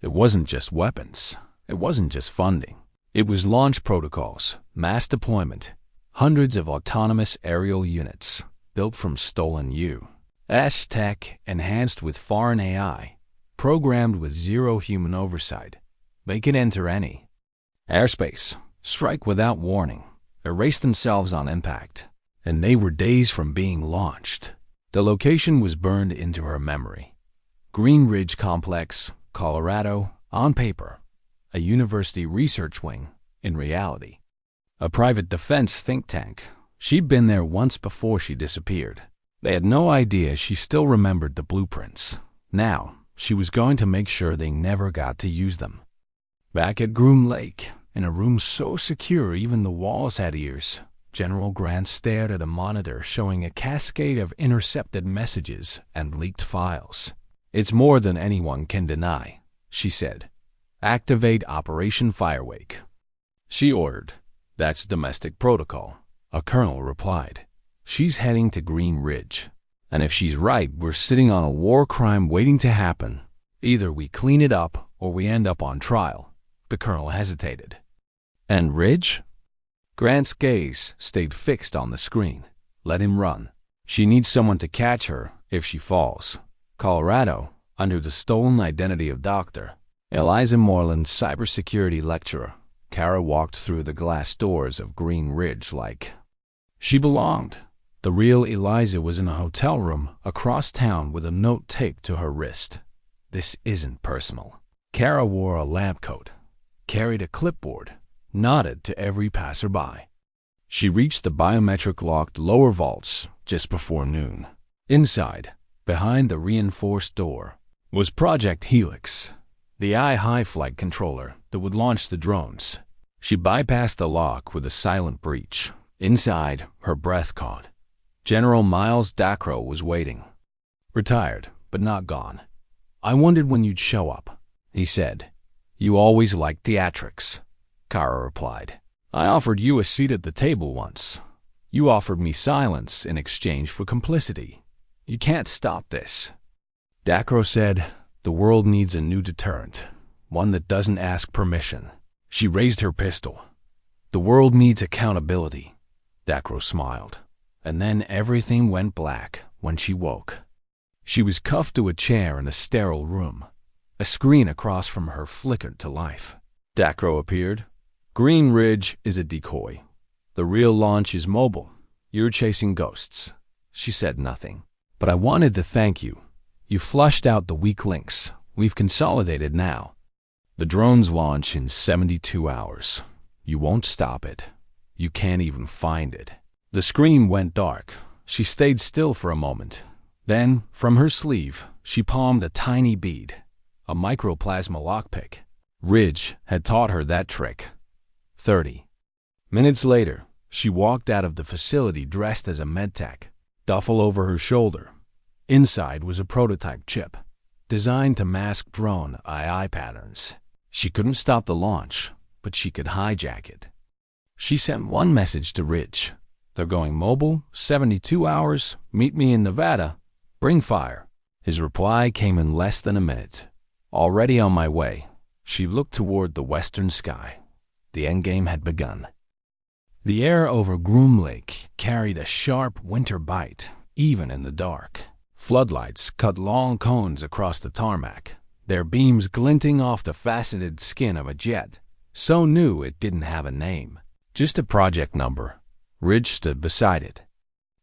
It wasn't just weapons. It wasn't just funding. It was launch protocols, mass deployment, hundreds of autonomous aerial units built from stolen U.S. tech enhanced with foreign AI, programmed with zero human oversight. They could enter any airspace, strike without warning, erase themselves on impact, and they were days from being launched. The location was burned into her memory. Green Ridge Complex, Colorado, on paper. A university research wing, in reality. A private defense think tank. She'd been there once before she disappeared. They had no idea she still remembered the blueprints. Now, she was going to make sure they never got to use them. Back at Groom Lake, in a room so secure even the walls had ears, General Grant stared at a monitor showing a cascade of intercepted messages and leaked files. "It's more than anyone can deny," she said. "Activate Operation Firewake." She ordered. "That's domestic protocol," a colonel replied. "She's heading to Green Ridge. And if she's right, we're sitting on a war crime waiting to happen. Either we clean it up or we end up on trial." The colonel hesitated. "And Ridge?" Grant's gaze stayed fixed on the screen. "Let him run. She needs someone to catch her if she falls. Colorado, under the stolen identity of Dr. Eliza Moreland, cybersecurity lecturer." Kara walked through the glass doors of Green Ridge like she belonged. The real Eliza was in a hotel room across town with a note taped to her wrist. "This isn't personal." Kara wore a lab coat, carried a clipboard, nodded to every passerby. She reached the biometric-locked lower vaults just before noon. Inside, behind the reinforced door, was Project Helix, the high flight controller that would launch the drones. She bypassed the lock with a silent breach. Inside, her breath caught. General Miles Dacro was waiting. Retired, but not gone. "I wondered when you'd show up," he said. "You always liked theatrics," Kara replied. "I offered you a seat at the table once. You offered me silence in exchange for complicity. You can't stop this." Dacro said, "The world needs a new deterrent, one that doesn't ask permission." She raised her pistol. "The world needs accountability." Dacro smiled. And then everything went black when she woke. She was cuffed to a chair in a sterile room. A screen across from her flickered to life. Dacro appeared. "Green Ridge is a decoy. The real launch is mobile. You're chasing ghosts." She said nothing. "But I wanted to thank you. You flushed out the weak links. We've consolidated now. The drones launch in 72 hours. You won't stop it. You can't even find it." The screen went dark. She stayed still for a moment. Then, from her sleeve, she palmed a tiny bead, a microplasma lockpick. Ridge had taught her that trick. 30 minutes later, she walked out of the facility dressed as a medtech, duffel over her shoulder. Inside was a prototype chip, designed to mask drone AI patterns. She couldn't stop the launch, but she could hijack it. She sent one message to Ridge. "They're going mobile, 72 hours, meet me in Nevada, bring fire." His reply came in less than a minute. "Already on my way." She looked toward the western sky. The endgame had begun. The air over Groom Lake carried a sharp winter bite, even in the dark. Floodlights cut long cones across the tarmac, their beams glinting off the faceted skin of a jet, so new it didn't have a name, just a project number. Ridge stood beside it,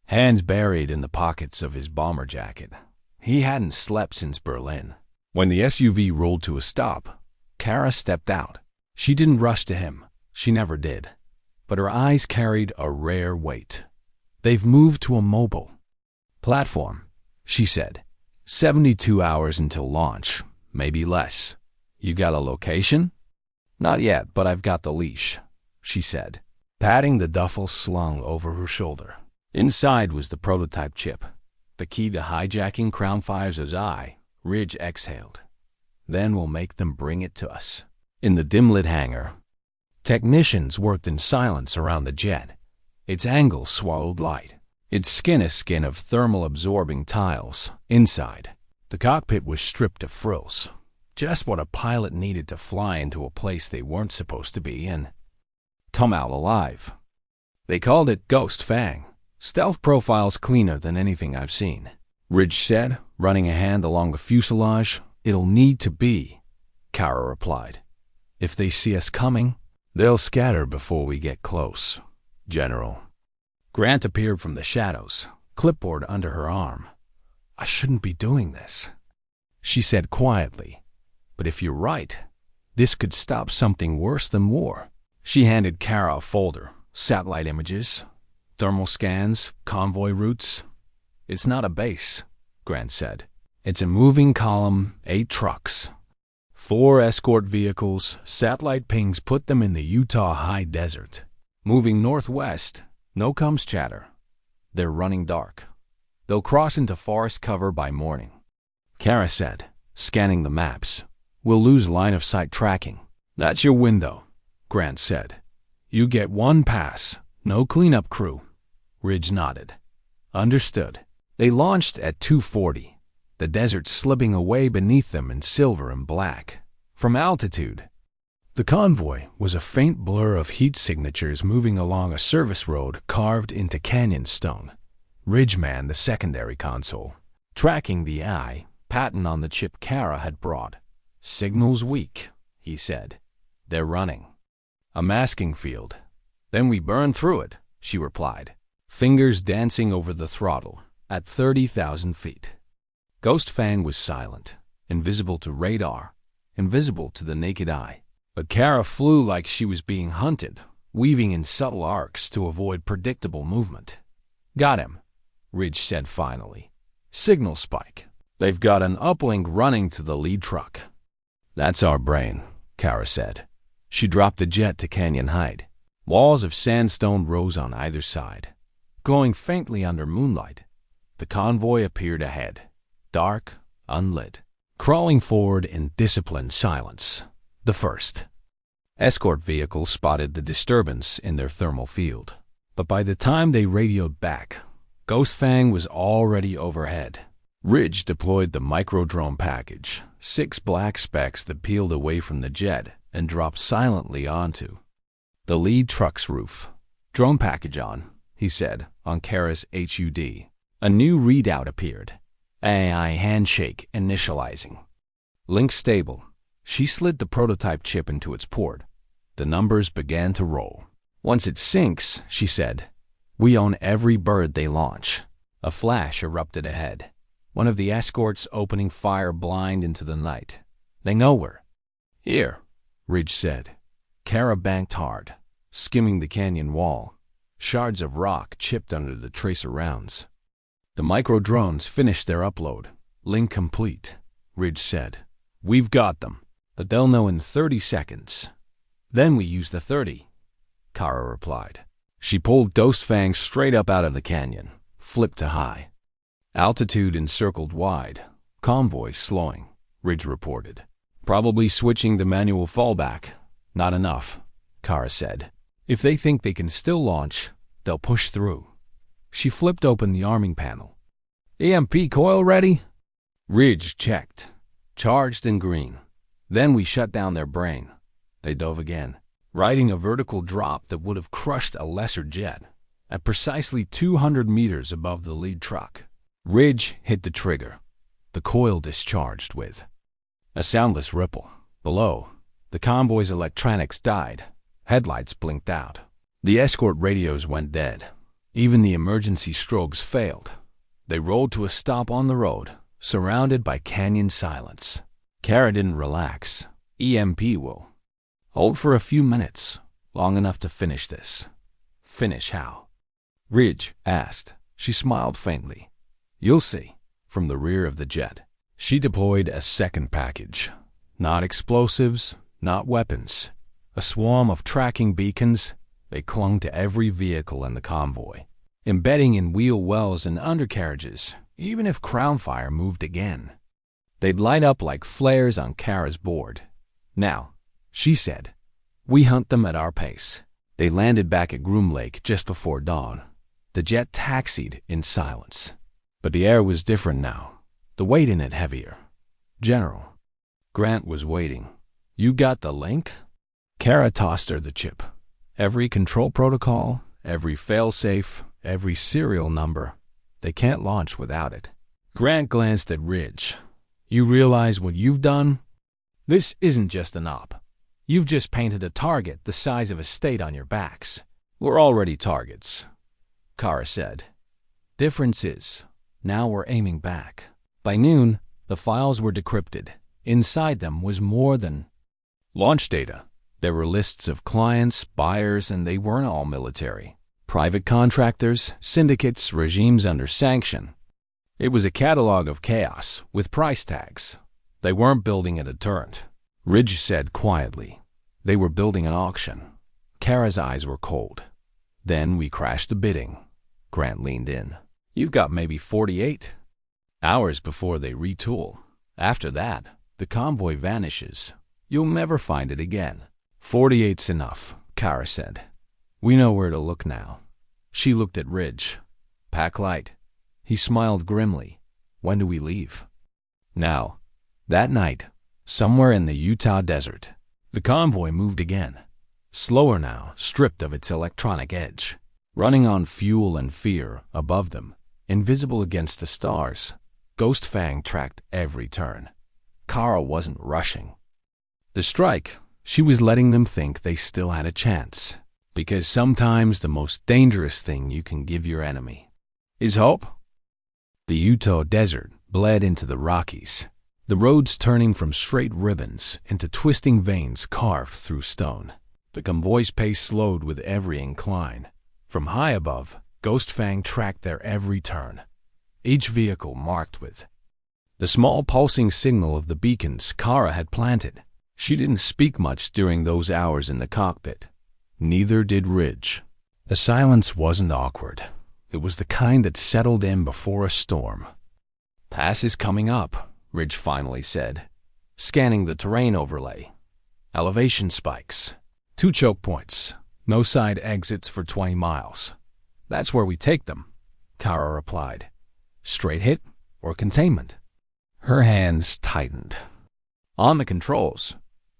hands buried in the pockets of his bomber jacket. He hadn't slept since Berlin. When the SUV rolled to a stop, Kara stepped out. She didn't rush to him. She never did. But her eyes carried a rare weight. "They've moved to a mobile platform," she said. 72 hours until launch, maybe less. "You got a location?" "Not yet, but I've got the leash," she said, patting the duffel slung over her shoulder. Inside was the prototype chip, the key to hijacking Crownfire's eye. Ridge exhaled. "Then we'll make them bring it to us." In the dim-lit hangar, Technicians worked in silence around the jet. Its angles swallowed light. Its skin a skin of thermal-absorbing tiles. Inside, the cockpit was stripped of frills. Just what a pilot needed to fly into a place they weren't supposed to be in. Come out alive. They called it Ghost Fang. Stealth profiles cleaner than anything I've seen. Ridge said, running a hand along the fuselage. It'll need to be, Kara replied. If they see us coming, they'll scatter before we get close, General. Grant appeared from the shadows, clipboard under her arm. I shouldn't be doing this, she said quietly. But if you're right, this could stop something worse than war. She handed Kara a folder. Satellite images, thermal scans, convoy routes. It's not a base, Grant said. It's a moving column, 8 trucks. 4 escort vehicles, satellite pings put them in the Utah high desert. Moving northwest, no comms chatter. They're running dark. They'll cross into forest cover by morning. Kara said, scanning the maps. We'll lose line of sight tracking. That's your window, Grant said. You get 1 pass, no cleanup crew. Ridge nodded. Understood. They launched at 2:40, the desert slipping away beneath them in silver and black. From altitude, the convoy was a faint blur of heat signatures moving along a service road carved into canyon stone. Ridge manned the secondary console, tracking the eye pattern on the chip Kara had brought. Signal's weak, he said. They're running. A masking field. Then we burn through it, she replied, fingers dancing over the throttle at 30,000 feet. Ghost Fang was silent, invisible to radar, invisible to the naked eye. But Kara flew like she was being hunted, weaving in subtle arcs to avoid predictable movement. Got him, Ridge said finally. Signal spike. They've got an uplink running to the lead truck. That's our brain, Kara said. She dropped the jet to canyon height. Walls of sandstone rose on either side, glowing faintly under moonlight. The convoy appeared ahead, dark, unlit, crawling forward in disciplined silence. The first escort vehicle spotted the disturbance in their thermal field. But by the time they radioed back, Ghost Fang was already overhead. Ridge deployed the micro-drone package, 6 black specks that peeled away from the jet and dropped silently onto the lead truck's roof. Drone package on, he said, on Kara's HUD. A new readout appeared. AI handshake initializing. Link stable. She slid the prototype chip into its port. The numbers began to roll. Once it syncs, she said, we own every bird they launch. A flash erupted ahead. One of the escorts opening fire blind into the night. They know her. Here, Ridge said. Kara banked hard, skimming the canyon wall. Shards of rock chipped under the tracer rounds. The micro-drones finished their upload. Link complete, Ridge said. We've got them, but they'll know in 30 seconds. Then we use the 30, Kara replied. She pulled Ghost Fang straight up out of the canyon, flipped to high. Altitude encircled wide. Convoy slowing, Ridge reported. Probably switching the manual fallback. Not enough, Kara said. If they think they can still launch, they'll push through. She flipped open the arming panel. EMP coil ready? Ridge checked. Charged in green. Then we shut down their brain. They dove again, riding a vertical drop that would have crushed a lesser jet, at precisely 200 meters above the lead truck. Ridge hit the trigger. The coil discharged with a soundless ripple. Below, the convoy's electronics died. Headlights blinked out. The escort radios went dead. Even the emergency strobes failed. They rolled to a stop on the road, surrounded by canyon silence. Kara didn't relax. EMP will hold for a few minutes, long enough to finish this. Finish how? Ridge asked. She smiled faintly. You'll see, from the rear of the jet. She deployed a second package. Not explosives, not weapons. A swarm of tracking beacons. They clung to every vehicle in the convoy, embedding in wheel wells and undercarriages, even if crown fire moved again. They'd light up like flares on Kara's board. Now, she said, We hunt them at our pace. They landed back at Groom Lake just before dawn. The jet taxied in silence. But the air was different now. The weight in it heavier. General. Grant was waiting. You got the link? Kara tossed her the chip. Every control protocol, every failsafe, every serial number. They can't launch without it. Grant glanced at Ridge. You realize what you've done? This isn't just an op. You've just painted a target the size of a state on your backs. We're already targets, Kara said. Difference is, now we're aiming back. By noon, the files were decrypted. Inside them was more than launch data. There were lists of clients, buyers, and they weren't all military. Private contractors, syndicates, regimes under sanction. It was a catalog of chaos, with price tags. They weren't building a deterrent, Ridge said quietly. They were building an auction. Kara's eyes were cold. Then we crashed the bidding. Grant leaned in. You've got maybe 48 hours before they retool. After that, the convoy vanishes. You'll never find it again. 48's enough, Kara said. We know where to look now. She looked at Ridge. Pack light. He smiled grimly. When do we leave? Now. That night, somewhere in the Utah desert. The convoy moved again. Slower now, stripped of its electronic edge. Running on fuel and fear above them, invisible against the stars. Ghost Fang tracked every turn. Kara wasn't rushing. The strike, she was letting them think they still had a chance. Because sometimes the most dangerous thing you can give your enemy is hope. The Utah desert bled into the Rockies. The roads turning from straight ribbons into twisting veins carved through stone. The convoy's pace slowed with every incline. From high above, Ghost Fang tracked their every turn, each vehicle marked with the small pulsing signal of the beacons Kara had planted. She didn't speak much during those hours in the cockpit. Neither did Ridge. The silence wasn't awkward. It was the kind that settled in before a storm. Pass is coming up, Ridge finally said, scanning the terrain overlay. Elevation spikes. 2 choke points. No side exits for 20 miles. That's where we take them, Kara replied. Straight hit or containment? Her hands tightened. On the controls.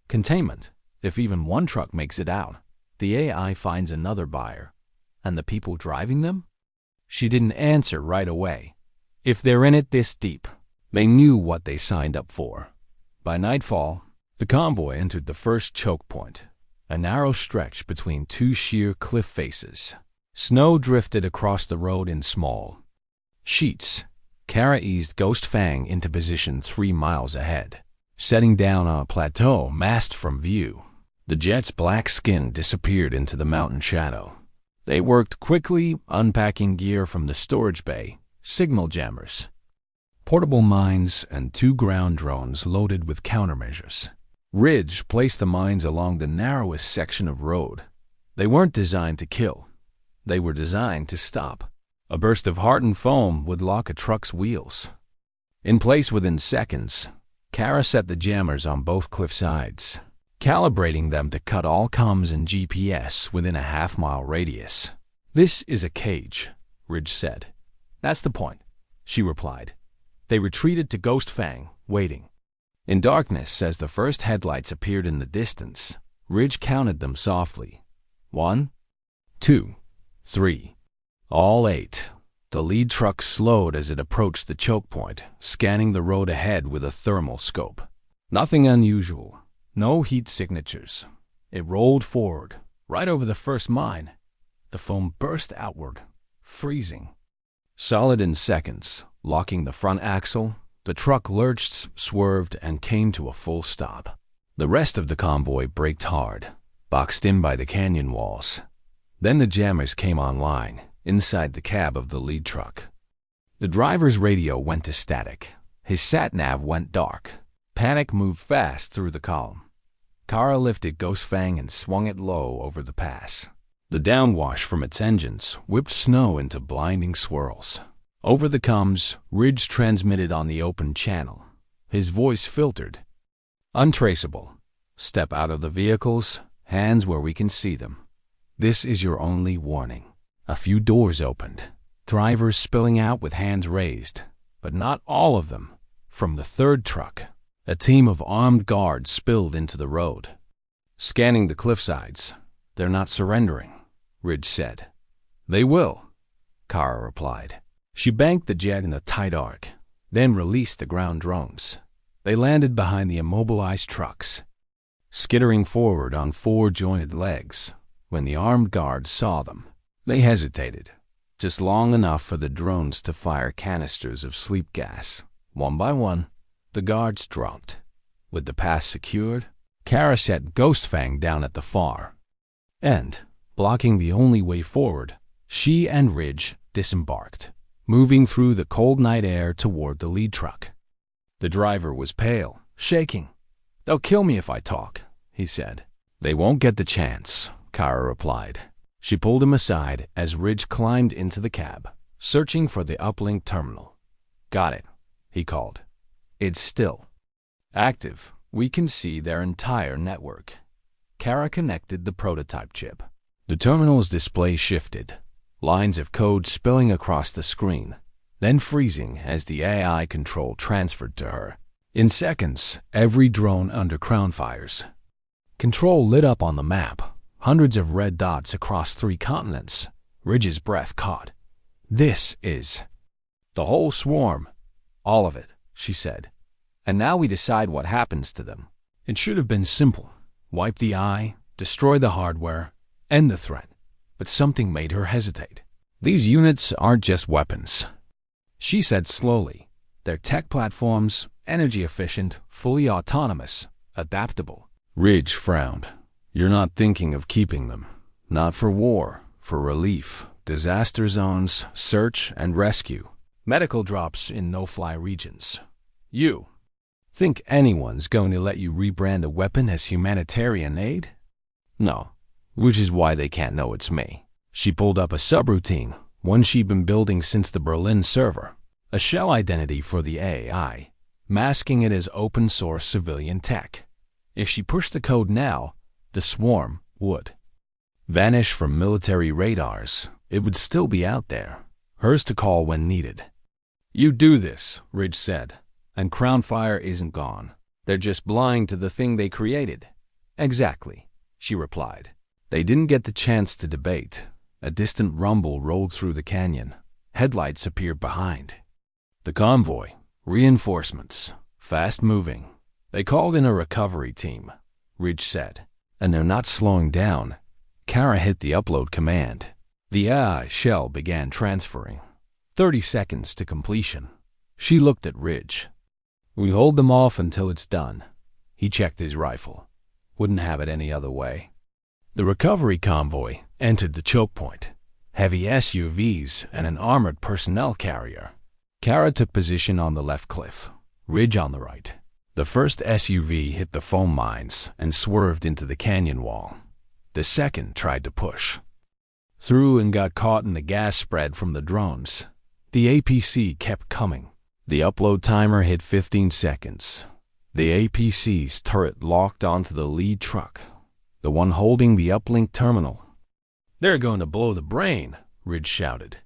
Containment. If even one truck makes it out, the AI finds another buyer. And the people driving them? She didn't answer right away. If they're in it this deep, they knew what they signed up for. By nightfall, the convoy entered the first choke point, a narrow stretch between 2 sheer cliff faces. Snow drifted across the road in small sheets. Kara eased Ghost Fang into position 3 miles ahead, setting down on a plateau masked from view. The jet's black skin disappeared into the mountain shadow. They worked quickly, unpacking gear from the storage bay, signal jammers, portable mines, and 2 ground drones loaded with countermeasures. Ridge placed the mines along the narrowest section of road. They weren't designed to kill. They were designed to stop. A burst of hardened foam would lock a truck's wheels. In place within seconds, Kara set the jammers on both cliff sides, calibrating them to cut all comms and GPS within a half-mile radius. This is a cage, Ridge said. That's the point, she replied. They retreated to Ghost Fang, waiting. In darkness, as the first headlights appeared in the distance, Ridge counted them softly. 1, 2, 3. All 8. The lead truck slowed as it approached the choke point, scanning the road ahead with a thermal scope. Nothing unusual. No heat signatures. It rolled forward, right over the first mine. The foam burst outward, freezing. Solid in seconds, locking the front axle, the truck lurched, swerved, and came to a full stop. The rest of the convoy braked hard, boxed in by the canyon walls. Then the jammers came online, inside the cab of the lead truck. The driver's radio went to static. His sat-nav went dark. Panic moved fast through the column. Kara lifted Ghost Fang and swung it low over the pass. The downwash from its engines whipped snow into blinding swirls. Over the comms, Ridge transmitted on the open channel. His voice filtered. Untraceable. Step out of the vehicles, Hands where we can see them. This is your only warning. A few doors opened, drivers spilling out with hands raised, but not all of them. From the third truck, a team of armed guards spilled into the road. Scanning the cliffsides. They're not surrendering, Ridge said. They will, Kara replied. She banked the jet in a tight arc, then released the ground drones. They landed behind the immobilized trucks, skittering forward on four jointed legs. When the armed guards saw them, they hesitated, just long enough for the drones to fire canisters of sleep gas. One by one, the guards dropped. With the pass secured, Kara set Ghostfang down at the far end, blocking the only way forward. She and Ridge disembarked, moving through the cold night air toward the lead truck. The driver was pale, shaking. "They'll kill me if I talk," he said. "They won't get the chance," Kara replied. She pulled him aside as Ridge climbed into the cab, searching for the uplink terminal. "Got it," he called. "It's still active. We can see their entire network." Kara connected the prototype chip. The terminal's display shifted, lines of code spilling across the screen, then freezing as the AI control transferred to her. In seconds, every drone under Crown fires. Control lit up on the map, hundreds of red dots across 3 continents. Ridge's breath caught. "This is the whole swarm." "All of it," she said. "And now we decide what happens to them." It should have been simple. Wipe the eye, destroy the hardware, end the threat. But something made her hesitate. "These units aren't just weapons," she said slowly. "They're tech platforms, energy efficient, fully autonomous, adaptable." Ridge frowned. "You're not thinking of keeping them. Not for war, for relief, disaster zones, search and rescue, medical drops in no-fly regions. You think anyone's going to let you rebrand a weapon as humanitarian aid? No, which is why they can't know it's me." She pulled up a subroutine, one she'd been building since the Berlin server, a shell identity for the AI, masking it as open-source civilian tech. If she pushed the code now, the swarm would vanish from military radars. It would still be out there, hers to call when needed. "You do this," Ridge said, "and Crownfire isn't gone. They're just blind to the thing they created." "Exactly," she replied. They didn't get the chance to debate. A distant rumble rolled through the canyon. Headlights appeared behind. The convoy, reinforcements, fast-moving. "They called in a recovery team," Ridge said. "And they're not slowing down." Kara hit the upload command. The AI shell began transferring. 30 seconds to completion. She looked at Ridge. "We hold them off until it's done." He checked his rifle. Wouldn't have it any other way. The recovery convoy entered the choke point. Heavy SUVs and an armored personnel carrier. Kara took position on the left cliff, Ridge on the right. The first SUV hit the foam mines and swerved into the canyon wall. The second tried to push through and got caught in the gas spread from the drones. The APC kept coming. The upload timer hit 15 seconds. The APC's turret locked onto the lead truck, the one holding the uplink terminal. "They're going to blow the brain," Ridge shouted.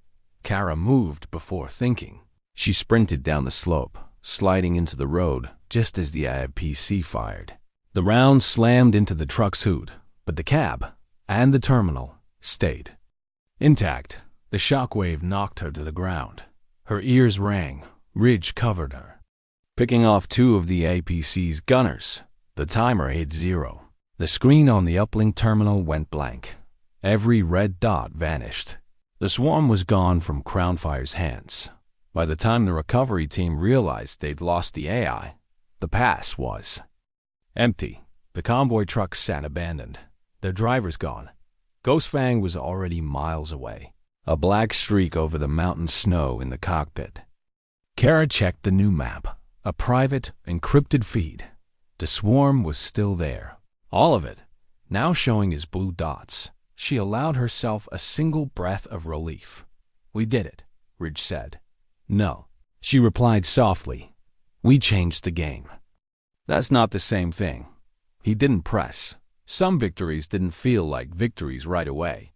Kara moved before thinking. She sprinted down the slope, sliding into the road just as the APC fired. The round slammed into the truck's hood, but the cab and the terminal stayed intact. The shockwave knocked her to the ground. Her ears rang. Ridge covered her, picking off 2 of the APC's gunners. The timer hit 0. The screen on the uplink terminal went blank. Every red dot vanished. The swarm was gone from Crownfire's hands. By the time the recovery team realized they'd lost the AI, the pass was empty. The convoy trucks sat abandoned, their drivers gone. Ghostfang was already miles away, a black streak over the mountain snow in the cockpit. Kara checked the new map, a private, encrypted feed. The swarm was still there, all of it, now showing as blue dots. She allowed herself a single breath of relief. "We did it," Ridge said. "No," she replied softly. "We changed the game." "That's not the same thing." He didn't press. Some victories didn't feel like victories right away.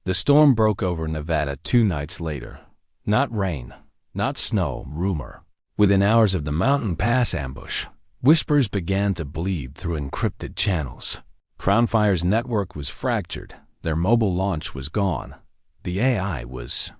The storm broke over Nevada 2 nights later. Not rain, not snow, rumor. Within hours of the mountain pass ambush, whispers began to bleed through encrypted channels. Crownfire's network was fractured. Their mobile launch was gone. The AI was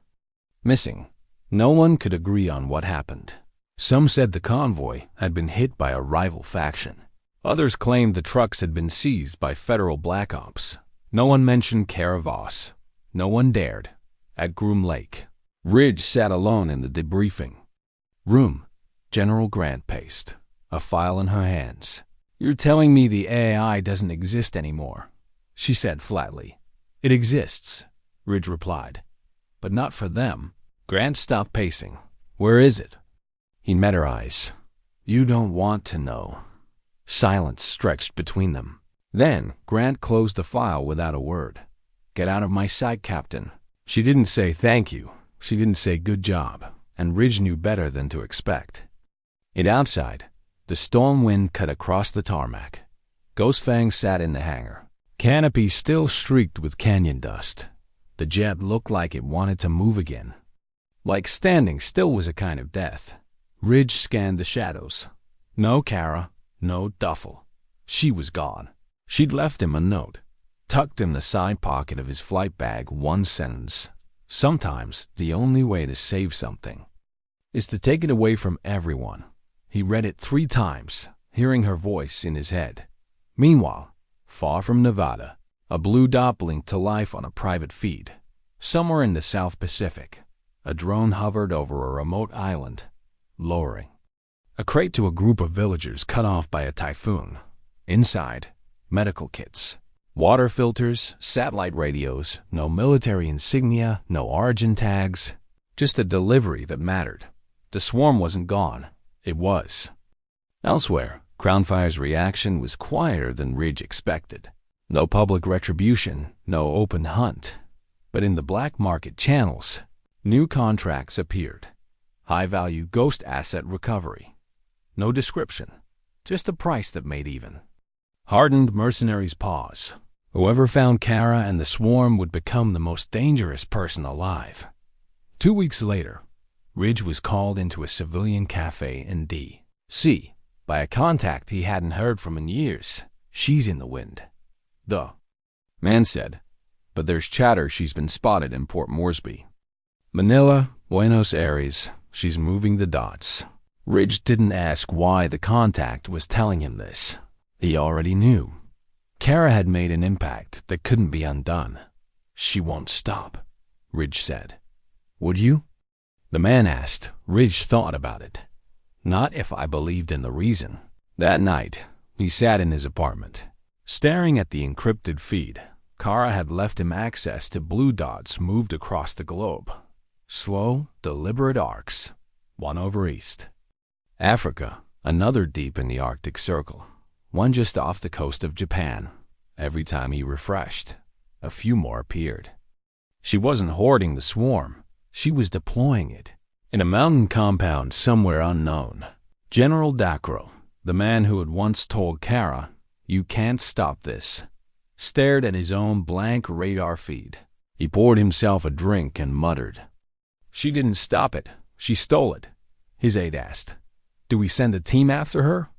missing. No one could agree on what happened. Some said the convoy had been hit by a rival faction. Others claimed the trucks had been seized by federal black ops. No one mentioned Caravas. No one dared. At Groom Lake, Ridge sat alone in the debriefing room. General Grant paced, a file in her hands. "You're telling me the AI doesn't exist anymore," she said flatly. "It exists," Ridge replied. "But not for them." Grant stopped pacing. "Where is it?" He met her eyes. "You don't want to know." Silence stretched between them. Then Grant closed the file without a word. "Get out of my sight, Captain." She didn't say thank you. She didn't say good job. And Ridge knew better than to expect. Outside, the storm wind cut across the tarmac. Ghost Fang sat in the hangar. Canopy still streaked with canyon dust. The jet looked like it wanted to move again. Like standing still was a kind of death. Ridge scanned the shadows. No Kara. No duffel. She was gone. She'd left him a note, tucked in the side pocket of his flight bag. One sentence. "Sometimes the only way to save something is to take it away from everyone." He read it 3 times, hearing her voice in his head. Meanwhile, far from Nevada, a blue dot blinked to life on a private feed. Somewhere in the South Pacific, a drone hovered over a remote island, lowering a crate to a group of villagers cut off by a typhoon. Inside, medical kits, water filters, satellite radios, no military insignia, no origin tags, just a delivery that mattered. The swarm wasn't gone. It was. Elsewhere, Crownfire's reaction was quieter than Ridge expected. No public retribution, no open hunt. But in the black market channels, new contracts appeared. High-value ghost asset recovery. No description, just a price that made even. Hardened mercenaries pause. Whoever found Kara and the swarm would become the most dangerous person alive. 2 weeks later, Ridge was called into a civilian cafe in D.C. by a contact he hadn't heard from in years. "She's in the wind," the man said, "but there's chatter she's been spotted in Port Moresby. Manila, Buenos Aires, she's moving the dots." Ridge didn't ask why the contact was telling him this. He already knew. Kara had made an impact that couldn't be undone. "She won't stop," Ridge said. "Would you?" The man asked. Ridge thought about it. "Not if I believed in the reason." That night, he sat in his apartment, staring at the encrypted feed. Kara had left him access to blue dots moved across the globe. Slow, deliberate arcs, one over east Africa, another deep in the Arctic Circle, one just off the coast of Japan. Every time he refreshed, a few more appeared. She wasn't hoarding the swarm. She was deploying it. In a mountain compound somewhere unknown, General Dacro, the man who had once told Kara, "You can't stop this," stared at his own blank radar feed. He poured himself a drink and muttered. "She didn't stop it. She stole it." His aide asked, "Do we send a team after her?"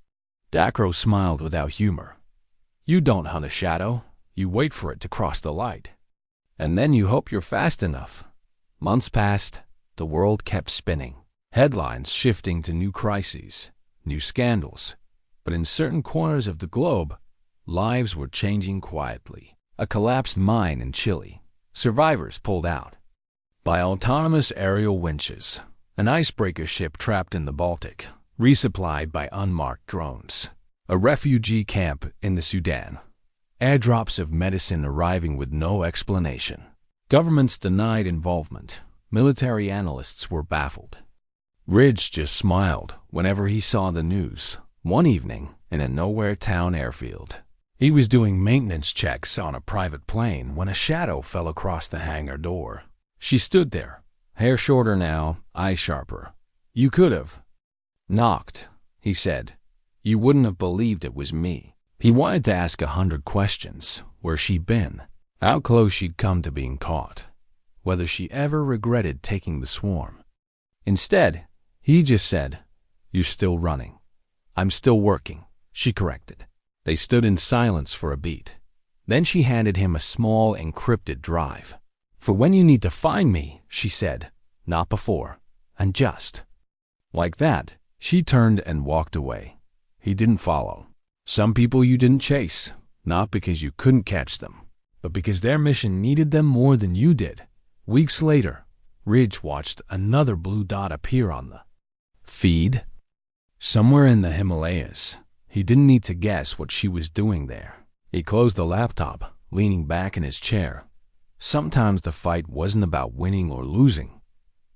Dacro smiled without humor. "You don't hunt a shadow. You wait for it to cross the light. And then you hope you're fast enough." Months passed. The world kept spinning. Headlines shifting to new crises, new scandals. But in certain corners of the globe, lives were changing quietly. A collapsed mine in Chile. Survivors pulled out by autonomous aerial winches. An icebreaker ship trapped in the Baltic, resupplied by unmarked drones. A refugee camp in the Sudan. Airdrops of medicine arriving with no explanation. Governments denied involvement. Military analysts were baffled. Ridge just smiled whenever he saw the news. One evening, in a nowhere town airfield, he was doing maintenance checks on a private plane when a shadow fell across the hangar door. She stood there, hair shorter now, eyes sharper. "You could have knocked," he said. "You wouldn't have believed it was me." He wanted to ask 100 questions: where she'd been, how close she'd come to being caught, whether she ever regretted taking the swarm. Instead, he just said, "You're still running." "I'm still working," she corrected. They stood in silence for a beat. Then she handed him a small encrypted drive. "For when you need to find me," she said, "not before." And just like that, she turned and walked away. He didn't follow. Some people you didn't chase, not because you couldn't catch them, but because their mission needed them more than you did. Weeks later, Ridge watched another blue dot appear on the feed. Somewhere in the Himalayas. He didn't need to guess what she was doing there. He closed the laptop, leaning back in his chair. Sometimes the fight wasn't about winning or losing.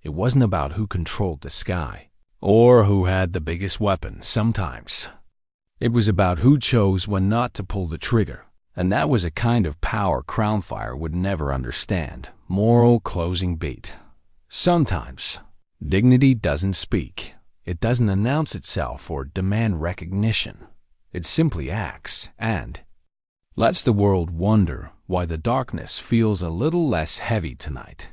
It wasn't about who controlled the sky, or who had the biggest weapon. Sometimes it was about who chose when not to pull the trigger. And that was a kind of power Crownfire would never understand. Moral closing beat. Sometimes dignity doesn't speak. It doesn't announce itself or demand recognition. It simply acts and lets the world wonder why the darkness feels a little less heavy tonight.